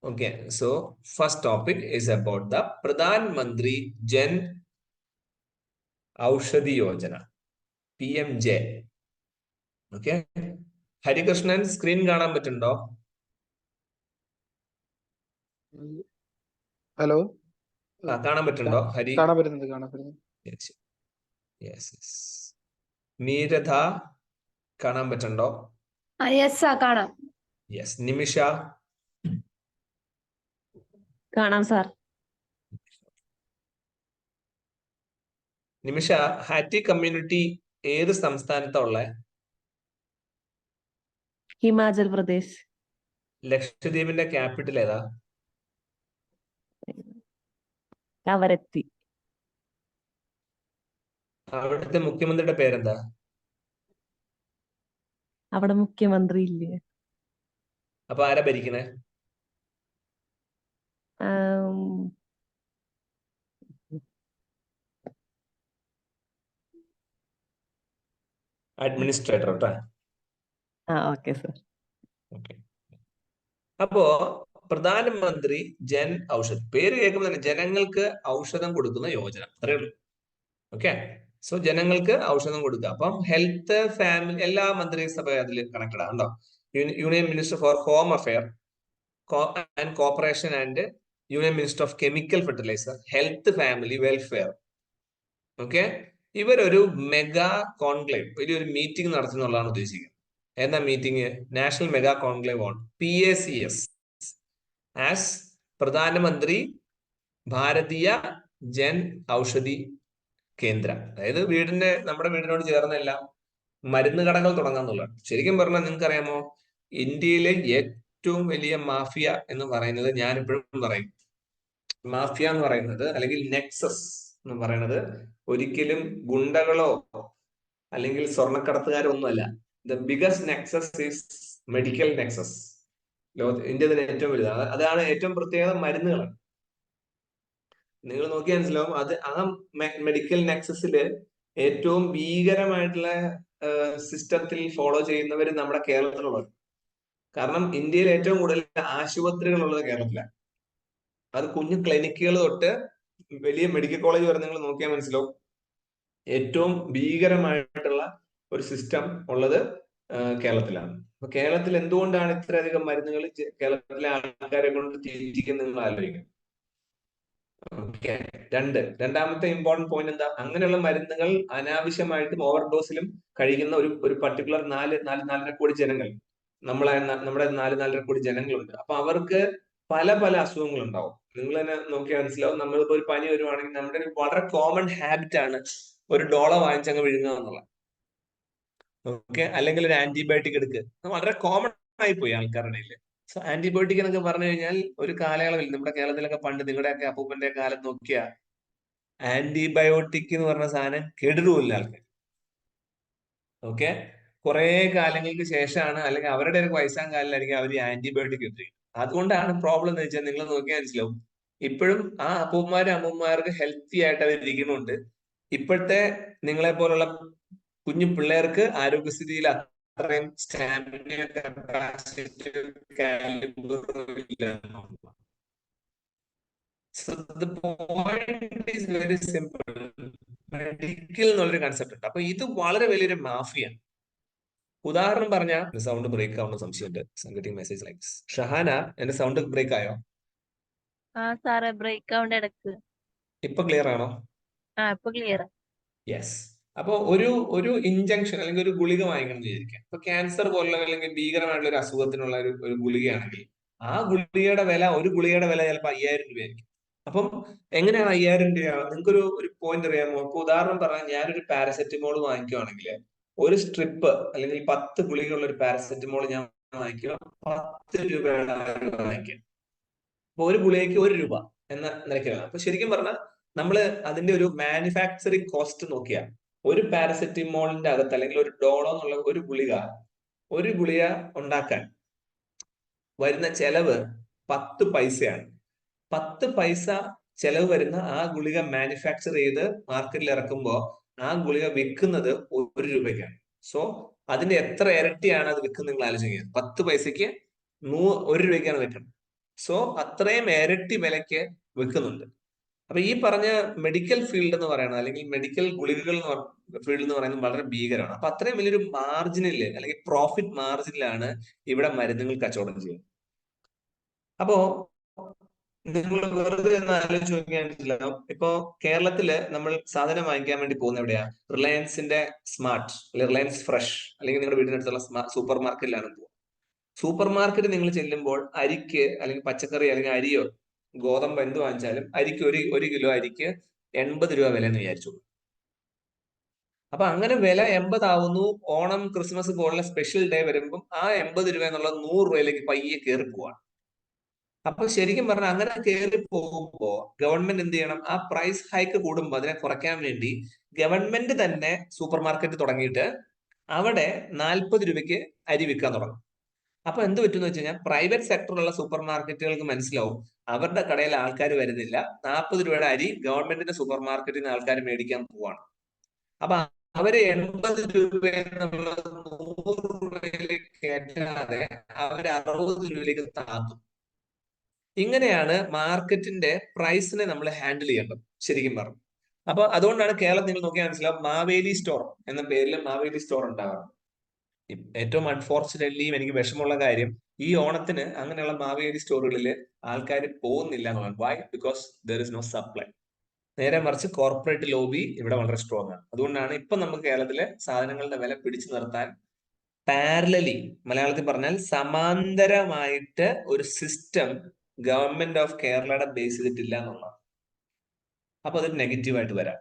Okay, so first topic is about the Pradhan Mantri Jan Aushadhi Yojana, PMJ. Okay, Harikrishnan screen കാണാൻ പറ്റുന്നുണ്ടോ? ഹലോ, കാണാൻ പറ്റുന്നുണ്ടോ ഹരി? കാണാൻ പറ്റുന്നത്. നീരഥ കാണാൻ പറ്റുന്നുണ്ടോ? യെസ് കാണാം. യെസ്. നിമിഷ കാണാം സാർ. നിമിഷ, ഹാറ്റി കമ്മ്യൂണിറ്റി ഏത് സംസ്ഥാനത്താ ഉള്ളേ? ഹിമാചൽ പ്രദേശ്. ലക്ഷദ്വീപിന്റെ ക്യാപിറ്റൽ ഏതാ? കവരത്തി. അവിടുത്തെ മുഖ്യമന്ത്രിയുടെ പേരെന്താ? അവിടെ മുഖ്യമന്ത്രി ഇല്ലേ? അപ്പൊ ആരാ ഭരിക്കണേ? അഡ്മിനിസ്ട്രേറ്റർ കേട്ടോ. Okay sir. അപ്പോ പ്രധാനമന്ത്രി ജൻ ഔഷധ്, പേര് കേൾക്കുമ്പോൾ തന്നെ ജനങ്ങൾക്ക് ഔഷധം കൊടുക്കുന്ന യോജന, അത്രേ ഉള്ളൂ. ഓക്കെ, സോ ജനങ്ങൾക്ക് ഔഷധം കൊടുക്കുക. അപ്പം ഹെൽത്ത്, ഫാമിലി, എല്ലാ മന്ത്രിസഭ അതിൽ കണക്റ്റഡ് ആണോ? Union minister for home affair and corporation and union minister of chemical fertiliser, health, family, welfare. Okay, ഇവരൊരു മെഗാ കോൺക്ലേവ്, വലിയൊരു മീറ്റിംഗ് നടത്തുന്നുള്ളതാണ് ഉദ്ദേശിക്കുന്നത്. എന്താ meeting? National mega conclave on PACS as പ്രധാനമന്ത്രി ഭാരതീയ ജൻ ഔഷധി കേന്ദ്ര. അതായത് നമ്മുടെ വീടിനോട് ചേർന്നെല്ലാം മരുന്ന് കടകൾ തുടങ്ങാന്നുള്ളതാണ്. ശരിക്കും പറഞ്ഞാൽ നിങ്ങൾക്ക് അറിയാമോ, ഇന്ത്യയിലെ ഏറ്റവും വലിയ മാഫിയ എന്ന് പറയുന്നത്, ഞാൻ എപ്പോഴും പറയും, മാഫിയ എന്ന് പറയുന്നത് അല്ലെങ്കിൽ നെക്സസ് എന്ന് പറയുന്നത് ഒരിക്കലും ഗുണ്ടകളോ അല്ലെങ്കിൽ സ്വർണ്ണക്കടത്തുകാരോ ഒന്നുമല്ല. The biggest Nexus is medical Nexus. ഇന്ത്യയിൽ ഏറ്റവും വലുതാണ്. അതാണ് ഏറ്റവും പ്രത്യേകത, മരുന്നുകൾ. നിങ്ങൾ നോക്കി മനസ്സിലാവും. അത് ആ മെഡിക്കൽ നെക്സസില് ഏറ്റവും ഭീകരമായിട്ടുള്ള സിസ്റ്റത്തിൽ ഫോളോ ചെയ്യുന്നവര് നമ്മുടെ കേരളത്തിലുള്ളത്. കാരണം ഇന്ത്യയിൽ ഏറ്റവും കൂടുതൽ ആശുപത്രികൾ ഉള്ളത് കേരളത്തിലാണ്. അത് കുഞ്ഞു ക്ലിനിക്കുകൾ തൊട്ട് വലിയ മെഡിക്കൽ കോളേജ് വരെ നിങ്ങൾ നോക്കിയാൽ മനസ്സിലാവും. ഏറ്റവും ഭീകരമായിട്ടുള്ള ഒരു സിസ്റ്റം ഉള്ളത് കേരളത്തിലാണ്. അപ്പൊ കേരളത്തിൽ എന്തുകൊണ്ടാണ് ഇത്രയധികം മരുന്നുകൾ കേരളത്തിലെ ആൾക്കാരെ കൊണ്ട് തീറ്റിക്കുന്നത് നിങ്ങൾ ആലോചിക്കും. ഓക്കെ, രണ്ടാമത്തെ ഇമ്പോർട്ടന്റ് പോയിന്റ് എന്താ? അങ്ങനെയുള്ള മരുന്നുകൾ അനാവശ്യമായിട്ടും ഓവർഡോസിലും കഴിക്കുന്ന ഒരു പർട്ടിക്കുലർ 4.5 കോടി ജനങ്ങൾ, നമ്മുടെ 4.5 കോടി ജനങ്ങളുണ്ട്. അപ്പൊ അവർക്ക് പല പല അസുഖങ്ങൾ ഉണ്ടാവും. നിങ്ങൾ തന്നെ നോക്കിയാൽ മനസ്സിലാവും. നമ്മളിപ്പോ ഒരു പനി വരുവാണെങ്കിൽ നമ്മുടെ ഒരു വളരെ കോമൺ ഹാബിറ്റ് ആണ് ഒരു ഡോള വാങ്ങിച്ചങ്ങ് വിഴുങ്ങുക എന്നുള്ളത്. ഓക്കെ, അല്ലെങ്കിൽ ഒരു ആന്റിബയോട്ടിക് എടുക്കുക, വളരെ കോമൺ ആയി പോയി ആൾക്കാരുടെ ഇടയിൽ. സോ ആന്റിബയോട്ടിക് എന്നൊക്കെ പറഞ്ഞു കഴിഞ്ഞാൽ ഒരു കാലയളവിൽ നമ്മുടെ കേരളത്തിലൊക്കെ പണ്ട് നിങ്ങളുടെയൊക്കെ അപ്പൂപ്പന്റെ കാലം നോക്കിയാ ആന്റിബയോട്ടിക് എന്ന് പറഞ്ഞ സാധനം കേട്ടിട്ടുമില്ല ആൾക്കാർ. ഓക്കെ, കുറെ കാലങ്ങൾക്ക് ശേഷമാണ്, അല്ലെങ്കിൽ അവരുടെ ഒരു വയസ്സാം കാലിലായിരിക്കും അവർ ആന്റിബയോട്ടിക് എടുത്തിരിക്കുന്നത്. അതുകൊണ്ടാണ് പ്രോബ്ലം എന്ന് വെച്ചാൽ നിങ്ങൾ നോക്കിയാൽ മനസ്സിലാവും, ഇപ്പോഴും ആ അപ്പൂപ്പന്മാരും അമ്മൂമ്മമാർക്ക് ഹെൽത്തി ആയിട്ട് അവർ ഇരിക്കുന്നുണ്ട്. ഇപ്പോഴത്തെ നിങ്ങളെ പോലുള്ള കുഞ്ഞു പിള്ളേർക്ക് ആരോഗ്യസ്ഥിതിയിൽ അത്രയും സ്റ്റാമിന, കപ്പാസിറ്റി, കാലിബറും ഇല്ല. So the point is very simple. Medical എന്നുള്ളൊരു കൺസെപ്റ്റ് ഉണ്ട്. അപ്പൊ ഇത് വളരെ വലിയൊരു മാഫിയാണ്. ഉദാഹരണം പറഞ്ഞ സൗണ്ട് ബ്രേക്ക് ആവുന്ന സംശയമുണ്ട്. മെസ്സേജ് ലൈക്ക് ഷഹാന, എന്റെ സൗണ്ട് ബ്രേക്ക് ആയോ? സാറേ ബ്രേക്ക് ആവുന്ന ഇടക്ക്. ഇപ്പൊ ക്ലിയർ ആണോ? ഇപ്പൊ ക്ലിയർ. യെസ്. അപ്പൊ ഒരു ഇഞ്ചക്ഷൻ അല്ലെങ്കിൽ ഒരു ഗുളിക വാങ്ങിക്കണം വിചാരിക്കാം. ഇപ്പൊ ക്യാൻസർ പോലുള്ള അല്ലെങ്കിൽ ഭീകരമായിട്ടുള്ള ഒരു അസുഖത്തിനുള്ള ഒരു ഗുളികയാണെങ്കിൽ ആ ഗുളികയുടെ വില, ഒരു ഗുളികയുടെ വില ചിലപ്പോൾ 5000 രൂപയായിരിക്കും. അപ്പം എങ്ങനെയാണ് 5000 രൂപ? നിങ്ങൾക്കൊരു പോയിന്റ് അറിയാമോ? ഇപ്പൊ ഉദാഹരണം പറഞ്ഞാൽ ഞാനൊരു പാരസെറ്റമോൾ വാങ്ങിക്കുവാണെങ്കിൽ ഒരു സ്ട്രിപ്പ് അല്ലെങ്കിൽ 10 ഗുളികയുള്ള ഒരു പാരസെറ്റമോൾ ഞാൻ വാങ്ങിക്കുക 10 രൂപയാണ് വാങ്ങിക്കുക. അപ്പൊ ഒരു ഗുളികയ്ക്ക് 1 രൂപ എന്ന നിരക്കിലാണ്. അപ്പൊ ശരിക്കും പറഞ്ഞാൽ നമ്മൾ അതിന്റെ ഒരു മാനുഫാക്ചറിങ് കോസ്റ്റ് നോക്കിയാൽ ഒരു പാരസെറ്റിമോളിന്റെ അകത്ത് അല്ലെങ്കിൽ ഒരു ഡോളോ എന്നുള്ള ഒരു ഗുളിക ഉണ്ടാക്കാൻ വരുന്ന ചെലവ് 10 പൈസയാണ്. 10 പൈസ ചെലവ് വരുന്ന ആ ഗുളിക മാനുഫാക്ചർ ചെയ്ത് മാർക്കറ്റിൽ ഇറക്കുമ്പോൾ ആ ഗുളിക വിൽക്കുന്നത് 1 രൂപയ്ക്കാണ്. സോ അതിന്റെ എത്ര ഇരട്ടിയാണ് അത് വിൽക്കുന്നത് നിങ്ങൾ ആലോചിക്കുക. 10 പൈസയ്ക്ക് 1 രൂപയ്ക്കാണ് വിൽക്കുന്നത്. സോ അത്രയും ഇരട്ടി വിലയ്ക്ക് വിൽക്കുന്നുണ്ട്. അപ്പൊ ഈ പറഞ്ഞ മെഡിക്കൽ ഫീൽഡ് എന്ന് പറയുന്നത് അല്ലെങ്കിൽ മെഡിക്കൽ ഗുളികകൾ ഫീൽഡ് എന്ന് പറയുന്നത് വളരെ ഭീകരമാണ്. അപ്പൊ അത്രയും വലിയൊരു മാർജിനില് അല്ലെങ്കിൽ പ്രോഫിറ്റ് മാർജിനിലാണ് ഇവിടെ മരുന്നുകൾ കച്ചവടം ചെയ്യുന്നത്. അപ്പോ നിങ്ങൾ വെറുതെ ഒന്ന് ആലോചിച്ച് നോക്കിയാൽ ഇപ്പോ കേരളത്തില് നമ്മൾ സാധനം വാങ്ങിക്കാൻ വേണ്ടി പോകുന്ന എവിടെയാ? റിലയൻസിന്റെ സ്മാർട്ട് അല്ലെങ്കിൽ റിലയൻസ് ഫ്രഷ് അല്ലെങ്കിൽ നിങ്ങളുടെ വീടിനടുത്തുള്ള സൂപ്പർ മാർക്കറ്റിലാണ് പോകുക. സൂപ്പർ മാർക്കറ്റ് നിങ്ങൾ ചെല്ലുമ്പോൾ അരിക്ക് അല്ലെങ്കിൽ പച്ചക്കറി അല്ലെങ്കിൽ അരിയോ ഗോതമ്പ് എന്ത് വാങ്ങിച്ചാലും അരിക്ക് ഒരു കിലോ അരിക്ക് 80 രൂപ വില എന്ന് വിചാരിച്ചു. അപ്പൊ അങ്ങനെ വില 80 ആവുന്നു. ഓണം ക്രിസ്മസ് പോലുള്ള സ്പെഷ്യൽ ഡേ വരുമ്പം ആ 80 രൂപ എന്നുള്ളത് 100 രൂപയിലേക്ക് പയ്യെ കയറി പോവാണ്. അപ്പൊ ശരിക്കും പറഞ്ഞാൽ അങ്ങനെ കയറി പോകുമ്പോ ഗവൺമെന്റ് എന്ത് ചെയ്യണം? ആ പ്രൈസ് ഹൈക്ക് കൂടുമ്പോൾ അതിനെ കുറയ്ക്കാൻ വേണ്ടി ഗവൺമെന്റ് തന്നെ സൂപ്പർ മാർക്കറ്റ് തുടങ്ങിയിട്ട് അവിടെ 40 രൂപയ്ക്ക് അരി വിൽക്കാൻ തുടങ്ങും. അപ്പൊ എന്ത് പറ്റുമെന്ന് വെച്ച് കഴിഞ്ഞാൽ പ്രൈവറ്റ് സെക്ടറിലുള്ള സൂപ്പർ മാർക്കറ്റുകൾക്ക് മനസ്സിലാവും അവരുടെ കടയിൽ ആൾക്കാർ വരുന്നില്ല, 40 രൂപയുടെ അരി ഗവൺമെന്റിന്റെ സൂപ്പർ മാർക്കറ്റിൽ നിന്ന് ആൾക്കാർ മേടിക്കാൻ പോവാണ്. അപ്പൊ അവര് 80 രൂപ എന്നുള്ളത് 100 രൂപയിലേക്ക് കയറ്റാതെ അവര് 60 രൂപയിലേക്ക് താത്തും. ഇങ്ങനെയാണ് മാർക്കറ്റിന്റെ പ്രൈസിനെ നമ്മൾ ഹാൻഡിൽ ചെയ്യേണ്ടത് ശരിക്കും പറഞ്ഞു. അപ്പൊ അതുകൊണ്ടാണ് കേരളം നിങ്ങൾ നോക്കിയാൽ മനസ്സിലാവും മാവേലി സ്റ്റോർ എന്ന പേരിൽ മാവേലി സ്റ്റോർ ഉണ്ടാകാറുണ്ട്. ഏറ്റവും അൺഫോർച്ചുനേറ്റ്ലിയും എനിക്ക് വിഷമമുള്ള കാര്യം ഈ ഓണത്തിന് അങ്ങനെയുള്ള മാവേലി സ്റ്റോറുകളിൽ ആൾക്കാർ പോകുന്നില്ല എന്നുള്ളതാണ്. Why? Because there is no supply. നേരെ മറിച്ച് കോർപ്പറേറ്റ് ലോബി ഇവിടെ വളരെ സ്ട്രോങ് ആണ്. അതുകൊണ്ടാണ് ഇപ്പൊ നമുക്ക് കേരളത്തിലെ സാധനങ്ങളുടെ വില പിടിച്ചു നിർത്താൻ പാരലലി, മലയാളത്തിൽ പറഞ്ഞാൽ സമാന്തരമായിട്ട് ഒരു സിസ്റ്റം ഗവൺമെന്റ് ഓഫ് കേരളയുടെ ബേസ് ചെയ്തിട്ടില്ല എന്നുള്ളതാണ്. അപ്പൊ അതൊരു നെഗറ്റീവായിട്ട് വരാം.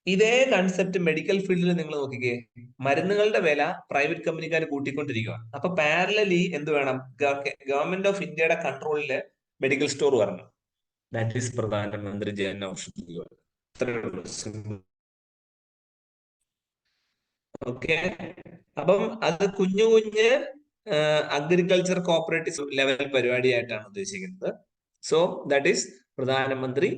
ഇതേ കൺസെപ്റ്റ് മെഡിക്കൽ ഫീൽഡിൽ നിങ്ങൾ നോക്കിക്കേ, മരുന്നുകളുടെ വില പ്രൈവറ്റ് കമ്പനിക്കാർ കൂട്ടിക്കൊണ്ടിരിക്കുകയാണ്. അപ്പൊ പാരലലി എന്ത് വേണം? ഗവൺമെന്റ് ഓഫ് ഇന്ത്യയുടെ കൺട്രോളില് മെഡിക്കൽ സ്റ്റോർ വരണം. ദാറ്റ് ഈസ് പ്രധാനമന്ത്രി ജൻ ഔഷധി യോജന. ഓക്കെ, അപ്പം അത് കുഞ്ഞു അഗ്രികൾച്ചർ കോപ്പറേറ്റീവ് ലെവൽ പരിപാടിയായിട്ടാണ് ഉദ്ദേശിക്കുന്നത്. സോ ദാറ്റ് ഈസ് പ്രധാനമന്ത്രി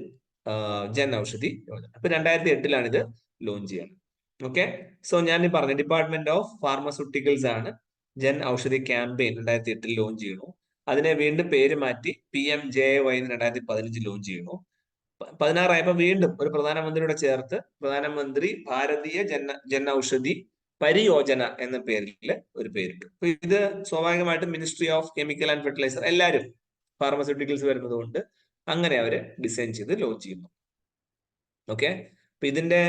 ജൻ ഔഷധി യോജന. അപ്പൊ 2008 ഇത് ലോഞ്ച് ചെയ്യണം. ഓക്കെ, സോ ഞാൻ പറഞ്ഞ ഡിപ്പാർട്ട്മെന്റ് ഓഫ് ഫാർമസ്യൂട്ടിക്കൽസ് ആണ് ജൻ ഔഷധി ക്യാമ്പയിൻ 2008 ലോഞ്ച് ചെയ്യണു. അതിനെ വീണ്ടും പേര് മാറ്റി PMJAY 2015 ലോഞ്ച് ചെയ്യണു. 16 ആയപ്പോ വീണ്ടും ഒരു പ്രധാനമന്ത്രിയോട് ചേർത്ത് പ്രധാനമന്ത്രി ഭാരതീയ ജൻ ഔഷധി പരിയോജന എന്ന പേരിൽ ഒരു പേരിട്ടു. അപ്പൊ ഇത് സ്വാഭാവികമായിട്ടും ministry of chemical and fertiliser എല്ലാവരും ഫാർമസ്യൂട്ടിക്കൽസ് വരുന്നത് കൊണ്ട് അങ്ങനെ അവര് ഡിസൈൻ ചെയ്ത് ലോഞ്ച് ചെയ്യുന്നു. ഓക്കെ, അപ്പൊ ഇതിന്റെ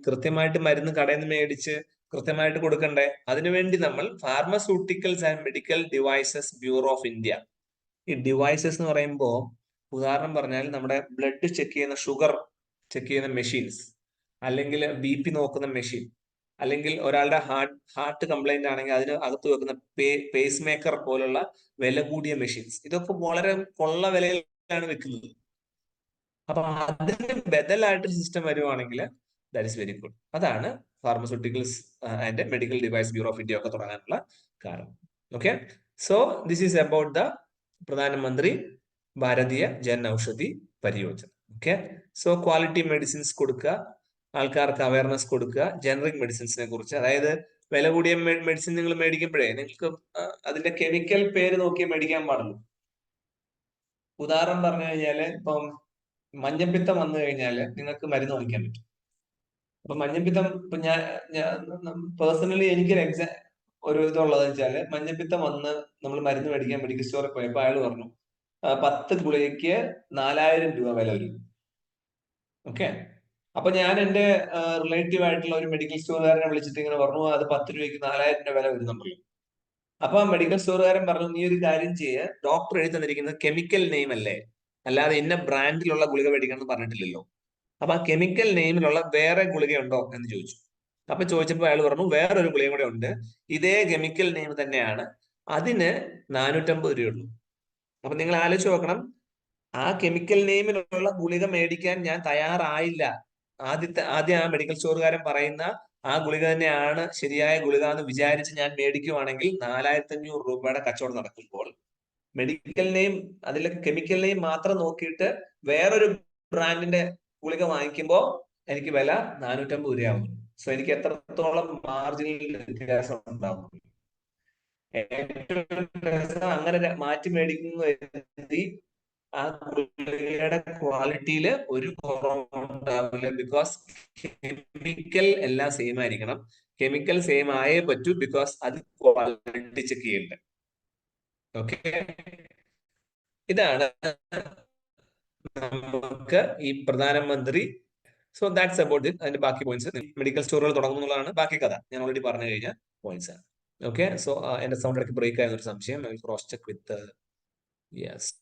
കൃത്യമായിട്ട് മരുന്ന് കടയിൽ നിന്ന് മേടിച്ച് കൃത്യമായിട്ട് കൊടുക്കണ്ടേ? അതിനുവേണ്ടി നമ്മൾ pharmaceuticals and medical devices bureau of India. ഈ ഡിവൈസസ് എന്ന് പറയുമ്പോൾ ഉദാഹരണം പറഞ്ഞാൽ നമ്മുടെ ബ്ലഡ് ചെക്ക് ചെയ്യുന്ന, ഷുഗർ ചെക്ക് ചെയ്യുന്ന മെഷീൻസ്, അല്ലെങ്കിൽ BP നോക്കുന്ന മെഷീൻ, അല്ലെങ്കിൽ ഒരാളുടെ ഹാർട്ട് കംപ്ലൈന്റ് ആണെങ്കിൽ അതിന് അകത്ത് വെക്കുന്ന പേസ് മേക്കർ പോലുള്ള വില കൂടിയ മെഷീൻസ്, ഇതൊക്കെ വളരെ കൊള്ള വിലയിലാണ് വെക്കുന്നത്. അപ്പൊ അതിന് ബദലായിട്ട് സിസ്റ്റം വരുവാണെങ്കിൽ ദാറ്റ് ഇസ് വെരി ഗുഡ്. അതാണ് pharmaceuticals and medical device bureau of India ഒക്കെ തുടങ്ങാനുള്ള കാരണം. Okay, so this is about the പ്രധാനമന്ത്രി ഭാരതീയ ജൻ ഔഷധി പരിയോജന. ഓക്കെ, സോ ക്വാളിറ്റി മെഡിസിൻസ് കൊടുക്കുക, ആൾക്കാർക്ക് അവയർനെസ് കൊടുക്കുക ജനറിക് മെഡിസിൻസിനെ കുറിച്ച്. അതായത് വില കൂടിയ മെഡിസിൻ നിങ്ങൾ മേടിക്കുമ്പോഴേ നിങ്ങൾക്ക് അതിന്റെ കെമിക്കൽ പേര് നോക്കി മേടിക്കാൻ പാടുള്ളൂ. ഉദാഹരണം പറഞ്ഞു കഴിഞ്ഞാല് ഇപ്പം മഞ്ഞപ്പിത്തം വന്നു കഴിഞ്ഞാല് നിങ്ങൾക്ക് മരുന്ന് വാങ്ങിക്കാൻ പറ്റും. അപ്പൊ മഞ്ഞപ്പിത്തം ഇപ്പൊ ഞാൻ പേഴ്സണലി എനിക്കൊരു ഒരു ഇതുള്ളതെന്ന് വെച്ചാല്, മഞ്ഞപ്പിത്തം വന്ന് നമ്മൾ മരുന്ന് മേടിക്കാൻ മെഡിക്കൽ സ്റ്റോറിൽ പോയപ്പോ അയാൾ പറഞ്ഞു 10 ഗുളികയ്ക്ക് 4000 രൂപ വില വരും. ഓക്കെ, അപ്പൊ ഞാൻ എന്റെ റിലേറ്റീവ് ആയിട്ടുള്ള ഒരു മെഡിക്കൽ സ്റ്റോറുകാരനെ വിളിച്ചിട്ട് ഇങ്ങനെ പറഞ്ഞു അത് 10 രൂപയ്ക്ക് 4000 രൂപ വില വരും നമ്മൾ. അപ്പൊ ആ മെഡിക്കൽ സ്റ്റോറുകാരൻ പറഞ്ഞു, നീ ഒരു കാര്യം ചെയ്യ്, ഡോക്ടർ എഴുതി തന്നിരിക്കുന്നത് കെമിക്കൽ നെയിം അല്ലേ, അല്ലാതെ ഇന്ന ബ്രാൻഡിലുള്ള ഗുളിക മേടിക്കണം എന്ന് പറഞ്ഞിട്ടില്ലല്ലോ. അപ്പൊ ആ കെമിക്കൽ നെയിമിലുള്ള വേറെ ഗുളികയുണ്ടോ എന്ന് ചോദിച്ചു. അപ്പൊ ചോദിച്ചപ്പോൾ അയാൾ പറഞ്ഞു വേറൊരു ഗുളിക കൂടെ ഉണ്ട്, ഇതേ കെമിക്കൽ നെയിം തന്നെയാണ്, അതിന് 450 രൂപയുള്ളൂ. അപ്പൊ നിങ്ങൾ ആലോചിച്ച് നോക്കണം, ആ കെമിക്കൽ നെയിമിലുള്ള ഗുളിക മേടിക്കാൻ ഞാൻ തയ്യാറായില്ല. ആദ്യം ആ മെഡിക്കൽ സ്റ്റോറുകാരൻ പറയുന്ന ആ ഗുളിക തന്നെയാണ് ശരിയായ ഗുളിക എന്ന് വിചാരിച്ച് ഞാൻ മേടിക്കുവാണെങ്കിൽ 4500 രൂപയുടെ കച്ചവടം നടക്കുമ്പോൾ മെഡിക്കൽ നെയിം, അതിലെ കെമിക്കൽ നെയിം മാത്രം നോക്കിയിട്ട് വേറൊരു ബ്രാൻഡിന്റെ ഗുളിക വാങ്ങിക്കുമ്പോൾ എനിക്ക് വില 450 രൂപയാവും. സോ എനിക്ക് എത്രത്തോളം മാർജിനൽ വ്യത്യാസം ഉണ്ടാവും. ഏറ്റവും രസം അങ്ങനെ മാറ്റി മേടിക്കുന്ന ആ ഗുളികയുടെ ക്വാളിറ്റിയിൽ ഒരു കുറവുണ്ടാവില്ല. ബിക്കോസ് കെമിക്കൽ എല്ലാം സെയിം ആയിരിക്കണം. കെമിക്കൽ സെയിം ആയേ പറ്റൂ, ബിക്കോസ് അത് ക്വാളിറ്റി ചെക്ക് ചെയ്യുന്നുണ്ട്. ഓക്കെ, ഇതാണ് നമുക്ക് ഈ പ്രധാനമന്ത്രി. So that's about it. അതിന്റെ ബാക്കി പോയിന്റ്സ് മെഡിക്കൽ സ്റ്റോറുകൾ തുടങ്ങുന്നതാണ് ബാക്കി കഥ. ഞാൻ ഓൾറെഡി പറഞ്ഞു കഴിഞ്ഞ പോയിന്റ്സ് ആണ്. ഓക്കെ, സോ എന്റെ സൗണ്ട് ഇടയ്ക്ക് ബ്രേക്ക് ആയിരുന്ന ഒരു സംശയം. ക്രോസ് ചെക്ക് വിത്ത് യെസ്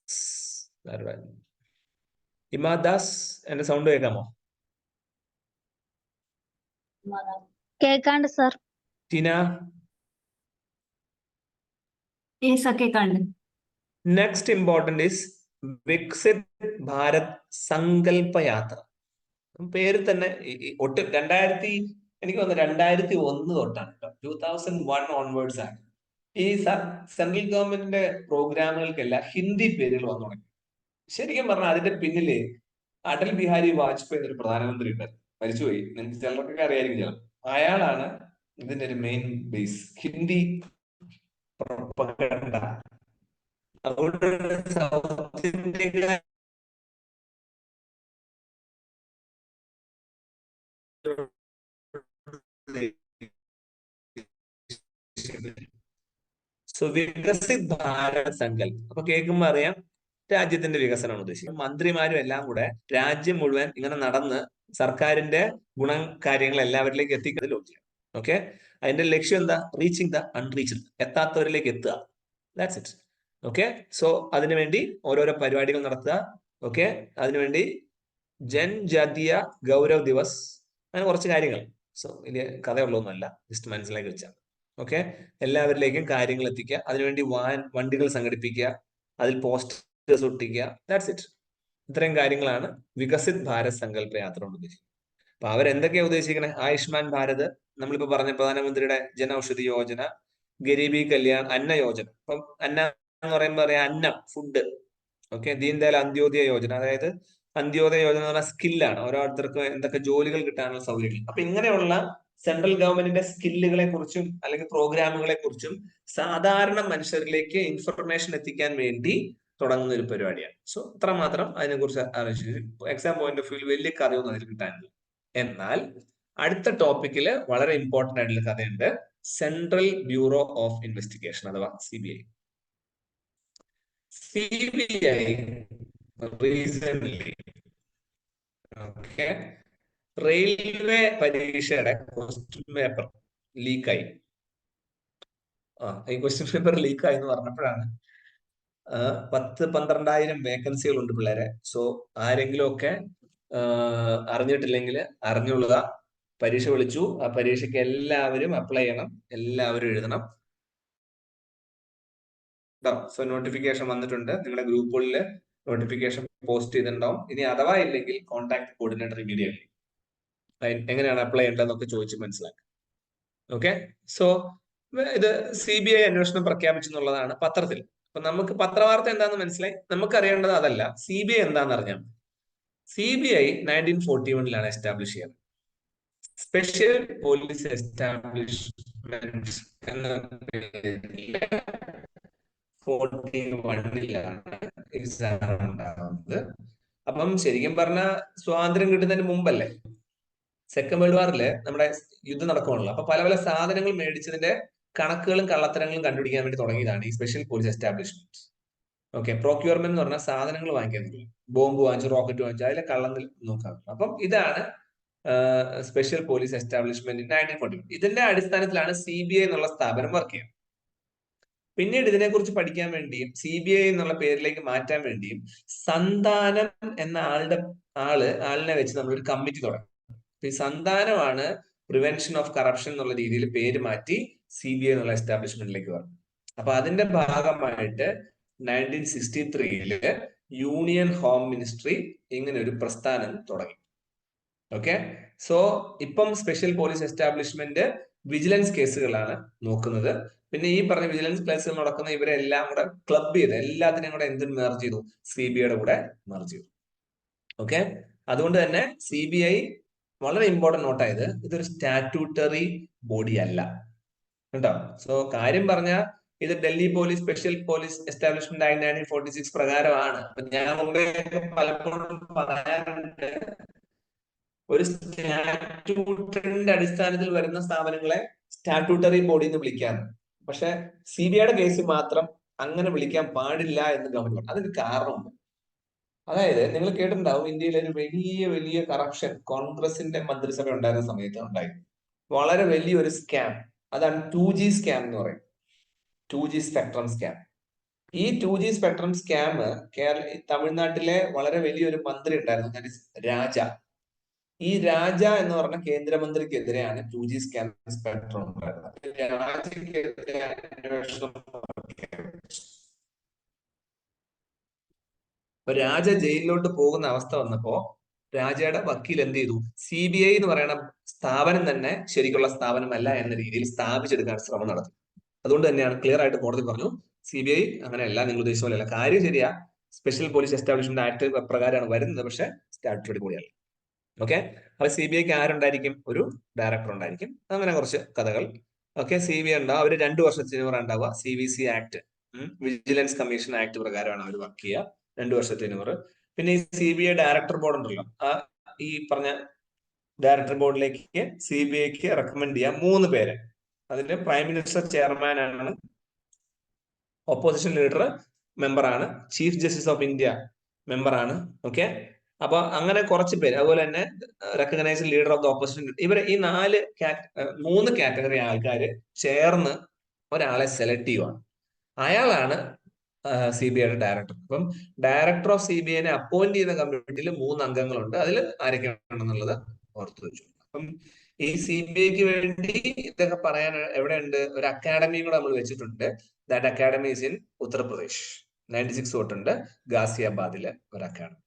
ഇമാദാസ്, എന്റെ സൗണ്ട് കേൾക്കാമോ? കേൾക്കാണ്ട് സർ. ടിന, കേൾക്കാണ്ട്. Next important is Viksit Bharat Sankalp Yatra. പേര് തന്നെ ഒട്ടും 2001 തൊട്ടാണ് കേട്ടോ, 2001 ഓൺവേർഡ്സ് ആണ് ഈ സെൻട്രൽ ഗവൺമെന്റിന്റെ പ്രോഗ്രാമുകൾക്കെല്ലാം ഹിന്ദി പേരുകൾ വന്നു തുടങ്ങി. ശരിക്കും പറഞ്ഞാൽ അതിന്റെ പിന്നില് അടൽ ബിഹാരി വാജ്പേയി എന്നൊരു പ്രധാനമന്ത്രി ഉണ്ടായിരുന്നു, മരിച്ചുപോയി. നിങ്ങൾക്ക് ചിലർക്കൊക്കെ അറിയായിരിക്കും ചിലർ. അയാളാണ് ഇതിന്റെ ഒരു മെയിൻ ബേസ്, ഹിന്ദി പ്രൊപ്പഗണ്ട. അതുകൊണ്ട് സൗത്ത് ഇന്ത്യയിലെ വികസിത് ഭാരത് സങ്കല്പ്. അപ്പൊ കേൾക്കുമ്പോ അറിയാം രാജ്യത്തിന്റെ വികസനമാണ് ഉദ്ദേശിക്കുന്നത്. മന്ത്രിമാരും എല്ലാം കൂടെ രാജ്യം മുഴുവൻ ഇങ്ങനെ നടന്ന് സർക്കാരിന്റെ കാര്യങ്ങൾ എല്ലാവരിലേക്ക് എത്തിക്കുന്നതിൽ ഓക്കെ. അതിന്റെ ലക്ഷ്യം എന്താ? റീച്ചിങ് ദ അൺറീച്ച്ഡ്, എത്താത്തവരിലേക്ക് എത്തുക. That's it. ഓക്കെ, സോ അതിനുവേണ്ടി ഓരോരോ പരിപാടികൾ നടത്തുക. ഓക്കെ, അതിനുവേണ്ടി ജൻജാതീയ ഗൗരവ് ദിവസ്, അങ്ങനെ കുറച്ച് കാര്യങ്ങൾ. സോ വലിയ കഥയുള്ളതൊന്നുമല്ല, ജസ്റ്റ് മനസ്സിലാക്കി വെച്ചാൽ. ഓക്കെ, എല്ലാവരിലേക്കും കാര്യങ്ങൾ എത്തിക്കുക. അതിനുവേണ്ടി വണ്ടികൾ സംഘടിപ്പിക്കുക, അതിൽ പോസ്റ്റേഴ്സ് ഒട്ടിക്കുക. That's it. ഇത്രയും കാര്യങ്ങളാണ് വികസിത് ഭാരത് സങ്കല്പ യാത്ര കൊണ്ട് ഉദ്ദേശിക്കുന്നത്. അപ്പൊ അവരെന്തൊക്കെയാ ഉദ്ദേശിക്കുന്നത്? ആയുഷ്മാൻ ഭാരത്, നമ്മളിപ്പോ പറഞ്ഞ പ്രധാനമന്ത്രിയുടെ ജന ഔഷധി യോജന, ഗരീബി കല്യാൺ അന്ന യോജന. അപ്പം അന്ന എന്ന് പറയുമ്പോൾ പറയാം അന്നം, ഫുഡ്. ഓക്കെ, ദീൻദയാൽ അന്ത്യോദയ യോജന, അതായത് അന്ത്യോദയ യോജന എന്ന് പറഞ്ഞാൽ സ്കില്ലാണ്, ഓരോരുത്തർക്കും എന്തൊക്കെ ജോലികൾ കിട്ടാനുള്ള സൗകര്യങ്ങൾ. അപ്പൊ ഇങ്ങനെയുള്ള സെൻട്രൽ ഗവൺമെന്റിന്റെ സ്കില്ലുകളെ കുറിച്ചും അല്ലെങ്കിൽ പ്രോഗ്രാമുകളെ കുറിച്ചും സാധാരണ മനുഷ്യരിലേക്ക് ഇൻഫർമേഷൻ എത്തിക്കാൻ വേണ്ടി തുടങ്ങുന്ന ഒരു പരിപാടിയാണ്. സോ ഇത്രമാത്രം അതിനെക്കുറിച്ച് അറിയിച്ചു. എക്സാം പോയിന്റ് ഓഫ് വ്യൂ വലിയ കഥയൊന്നും അതിൽ കിട്ടാനില്ല. എന്നാൽ അടുത്ത ടോപ്പിക്കില് വളരെ ഇമ്പോർട്ടന്റ് ആയിട്ടുള്ള കഥയുണ്ട്, സെൻട്രൽ ബ്യൂറോ ഓഫ് ഇൻവെസ്റ്റിഗേഷൻ അഥവാ CBI. CBI റീസെന്റ് റെയിൽവേ പരീക്ഷയുടെ ക്വസ്റ്റ്യൻ പേപ്പർ ലീക്കായി. ഈ ക്വസ്റ്റ്യൻ പേപ്പർ ലീക്കായി എന്ന് പറഞ്ഞപ്പോഴാണ് 10-12,000 വേക്കൻസികൾ ഉണ്ട് പിള്ളേരെ. സോ ആരെങ്കിലും ഒക്കെ അറിഞ്ഞിട്ടില്ലെങ്കിൽ അറിഞ്ഞുകൊള്ളുക. പരീക്ഷ വിളിച്ചു, ആ പരീക്ഷയ്ക്ക് എല്ലാവരും അപ്ലൈ ചെയ്യണം, എല്ലാവരും എഴുതണം. സോ നോട്ടിഫിക്കേഷൻ വന്നിട്ടുണ്ട്, നിങ്ങളുടെ ഗ്രൂപ്പുകളിൽ നോട്ടിഫിക്കേഷൻ പോസ്റ്റ് ചെയ്തിട്ടുണ്ടാവും. ഇനി അഥവാ ഇല്ലെങ്കിൽ കോൺടാക്ട് കോർഡിനേറ്റർ ഇമീഡിയറ്റ്ലി. എങ്ങനെയാണ് അപ്ലൈ ചെയ്യേണ്ടതെന്നൊക്കെ ചോദിച്ച് മനസ്സിലാക്കുക. ഓക്കെ, സോ ഇത് CBI അന്വേഷണം പ്രഖ്യാപിച്ചെന്നുള്ളതാണ് പത്രത്തിൽ. അപ്പൊ നമുക്ക് പത്രവാർത്ത എന്താണെന്ന് മനസ്സിലായി. നമുക്ക് അറിയേണ്ടത് അതല്ല, CBI എന്താണെന്ന് അറിഞ്ഞാൽ. CBI 1941 എസ്റ്റാബ്ലിഷ് ചെയ്യുന്നത്. സ്പെഷ്യൽ പോലീസ് എസ്റ്റാബ്ലിഷ്മെന്റ് എന്ന പേരിൽ 41 എക്സാം ഉണ്ടാകുന്നത്. അപ്പം ശരിക്കും പറഞ്ഞ സ്വാതന്ത്ര്യം കിട്ടുന്നതിന് മുമ്പല്ലേ, സെക്കൻഡ് വേൾഡ് വാറില് നമ്മുടെ യുദ്ധം നടക്കുകയാണല്ലോ. അപ്പൊ പല പല സാധനങ്ങൾ മേടിച്ചതിന്റെ കണക്കുകളും കള്ളത്തരങ്ങളും കണ്ടുപിടിക്കാൻ വേണ്ടി തുടങ്ങിയതാണ് ഈ special police establishment. Okay, procurement എന്ന് പറഞ്ഞാൽ സാധനങ്ങൾ വാങ്ങിക്കുന്നില്ല, ബോംബ് വാങ്ങിച്ചു, റോക്കറ്റ് വാങ്ങിച്ചു, അതിലെ കള്ളങ്ങൾ നോക്കാം. അപ്പം ഇതാണ് സ്പെഷ്യൽ പോലീസ് എസ്റ്റാബ്ലിഷ്മെന്റ് 1941. ഇതിന്റെ അടിസ്ഥാനത്തിലാണ് CBI എന്നുള്ള സ്ഥാപനം വർക്ക് ചെയ്യുന്നത്. പിന്നീട് ഇതിനെക്കുറിച്ച് പഠിക്കാൻ വേണ്ടിയും CBI എന്നുള്ള പേരിലേക്ക് മാറ്റാൻ വേണ്ടിയും സന്താനം എന്ന ആളിനെ വെച്ച് നമ്മളൊരു കമ്മിറ്റി തുടങ്ങി. ഈ സന്താനമാണ് പ്രിവെൻഷൻ ഓഫ് കറപ്ഷൻ എന്നുള്ള രീതിയിൽ പേര് മാറ്റി CBI എന്നുള്ള എസ്റ്റാബ്ലിഷ്മെന്റിലേക്ക് പറഞ്ഞു. അപ്പൊ അതിന്റെ ഭാഗമായിട്ട് 1963 യൂണിയൻ ഹോം മിനിസ്ട്രി ഇങ്ങനെ ഒരു പ്രസ്ഥാനം തുടങ്ങി. ഓക്കെ, സോ ഇപ്പം സ്പെഷ്യൽ പോലീസ് എസ്റ്റാബ്ലിഷ്മെന്റ് വിജിലൻസ് കേസുകളാണ് നോക്കുന്നത്. പിന്നെ ഈ പറഞ്ഞ വിജിലൻസ് കേസുകൾ നടക്കുന്ന ഇവരെല്ലാം കൂടെ ക്ലബ് ചെയ്ത് എല്ലാത്തിനെയും കൂടെ എന്തിന് മെർജ് ചെയ്തു? CBIയുടെ കൂടെ മെർജ് ചെയ്തു. ഓക്കെ, അതുകൊണ്ട് തന്നെ CBI വളരെ ഇമ്പോർട്ടന്റ് നോട്ടായത് ഇതൊരു സ്റ്റാറ്റ്യൂട്ടറി ബോഡി അല്ല കേട്ടോ. സോ കാര്യം പറഞ്ഞ ഇത് Delhi police special police establishment act 1946 പ്രകാരമാണ്. ഞാൻ മുമ്പേ പലപ്പോഴും പറയാറുണ്ട്, ഒരു സ്റ്റാറ്റ്യൂട്ടറിന്റെ അടിസ്ഥാനത്തിൽ വരുന്ന സ്ഥാപനങ്ങളെ സ്റ്റാറ്റ്യൂട്ടറി ബോഡി എന്ന് വിളിക്കാം. പക്ഷെ CBIയുടെ കേസ് മാത്രം അങ്ങനെ വിളിക്കാൻ പാടില്ല എന്ന് ഗവൺമെന്റ് പറഞ്ഞു. അതിന് കാരണമുണ്ട്. അതായത് നിങ്ങൾ കേട്ടിട്ടുണ്ടാവും, ഇന്ത്യയിൽ ഒരു വലിയ കറപ്ഷൻ കോൺഗ്രസിന്റെ മന്ത്രിസഭ ഉണ്ടായിരുന്ന സമയത്ത് ഉണ്ടായി. വളരെ വലിയൊരു സ്കാം, അതാണ് 2G സ്കാം എന്ന് പറയും. 2G spectrum scam. ഈ 2G സ്പെക്ട്രം സ്കാം തമിഴ്നാട്ടിലെ വളരെ വലിയൊരു മന്ത്രി ഉണ്ടായിരുന്നു, രാജ. ഈ രാജ എന്ന് പറഞ്ഞ കേന്ദ്രമന്ത്രിക്കെതിരെയാണ് 2G സ്കാം സ്പെക്ട്രം ഉണ്ടായിരുന്നത്. രാജയ്ക്കെതിരെ അന്വേഷണം. അപ്പൊ രാജ ജയിലിലോട്ട് പോകുന്ന അവസ്ഥ വന്നപ്പോ രാജയുടെ വക്കീൽ എന്ത് ചെയ്തു? CBI എന്ന് പറയുന്ന സ്ഥാപനം തന്നെ ശരിക്കുള്ള സ്ഥാപനമല്ല എന്ന രീതിയിൽ സ്ഥാപിച്ചെടുക്കാൻ ശ്രമം നടത്തി. അതുകൊണ്ട് തന്നെയാണ് ക്ലിയർ ആയിട്ട് കോടതി പറഞ്ഞു, CBI അങ്ങനെയല്ല, നിങ്ങൾ ഉദ്ദേശിച്ച പോലെയല്ല. കാര്യം ശരിയാ, സ്പെഷ്യൽ പോലീസ് എസ്റ്റാബ്ലിഷ്മെന്റ് ആക്ട് പ്രകാരമാണ് വരുന്നത്, പക്ഷെ സ്റ്റാറ്റ്യൂട്ടറി കൂടിയല്ല. ഓക്കെ, അപ്പൊ CBIക്ക് ആരുണ്ടായിരിക്കും? ഒരു ഡയറക്ടർ ഉണ്ടായിരിക്കും. അങ്ങനെ കുറച്ച് കഥകൾ. ഓക്കെ, CBI ഉണ്ടാവും, അവര് 2 വർഷത്തിന് ഉണ്ടാവുക. CVC act, vigilance commission act പ്രകാരമാണ് അവർ വർക്ക് ചെയ്യുക, 2 വർഷത്തിന്. പിന്നെ ഈ CBI ഡയറക്ടർ ബോർഡ് ഉണ്ടല്ലോ, ഈ പറഞ്ഞ ഡയറക്ടർ ബോർഡിലേക്ക് CBIക്ക് റെക്കമെൻഡ് ചെയ്യാം 3 പേര്. അതിന്റെ പ്രൈം മിനിസ്റ്റർ ചെയർമാൻ ആണ്, ഓപ്പോസിഷൻ ലീഡർ മെമ്പറാണ്, ചീഫ് ജസ്റ്റിസ് ഓഫ് ഇന്ത്യ മെമ്പറാണ്. ഓക്കെ, അപ്പൊ അങ്ങനെ കുറച്ച് പേര്, അതുപോലെ തന്നെ recognised leader of the opposition. ഇവരെ ഈ 3 കാറ്റഗറി ആൾക്കാർ ചേർന്ന് ഒരാളെ സെലക്ട് ചെയ്യുവാണ്. അയാളാണ് CBIയുടെ ഡയറക്ടർ. അപ്പം ഡയറക്ടർ ഓഫ് CBIനെ അപ്പോയിന്റ് ചെയ്യുന്ന കമ്മിറ്റിയിൽ 3 അംഗങ്ങളുണ്ട്. അതിൽ ആരൊക്കെയാണെന്നുള്ളത് ഓർത്തു വെച്ചു. അപ്പം ഈ CBIക്ക് വേണ്ടി ഇതൊക്കെ പറയാൻ എവിടെയുണ്ട്? ഒരു അക്കാഡമിയും കൂടെ നമ്മൾ വെച്ചിട്ടുണ്ട്. That academy is in Uttar Pradesh. 96 തൊട്ടുണ്ട് ഗാസിയാബാദില് ഒരു അക്കാഡമി.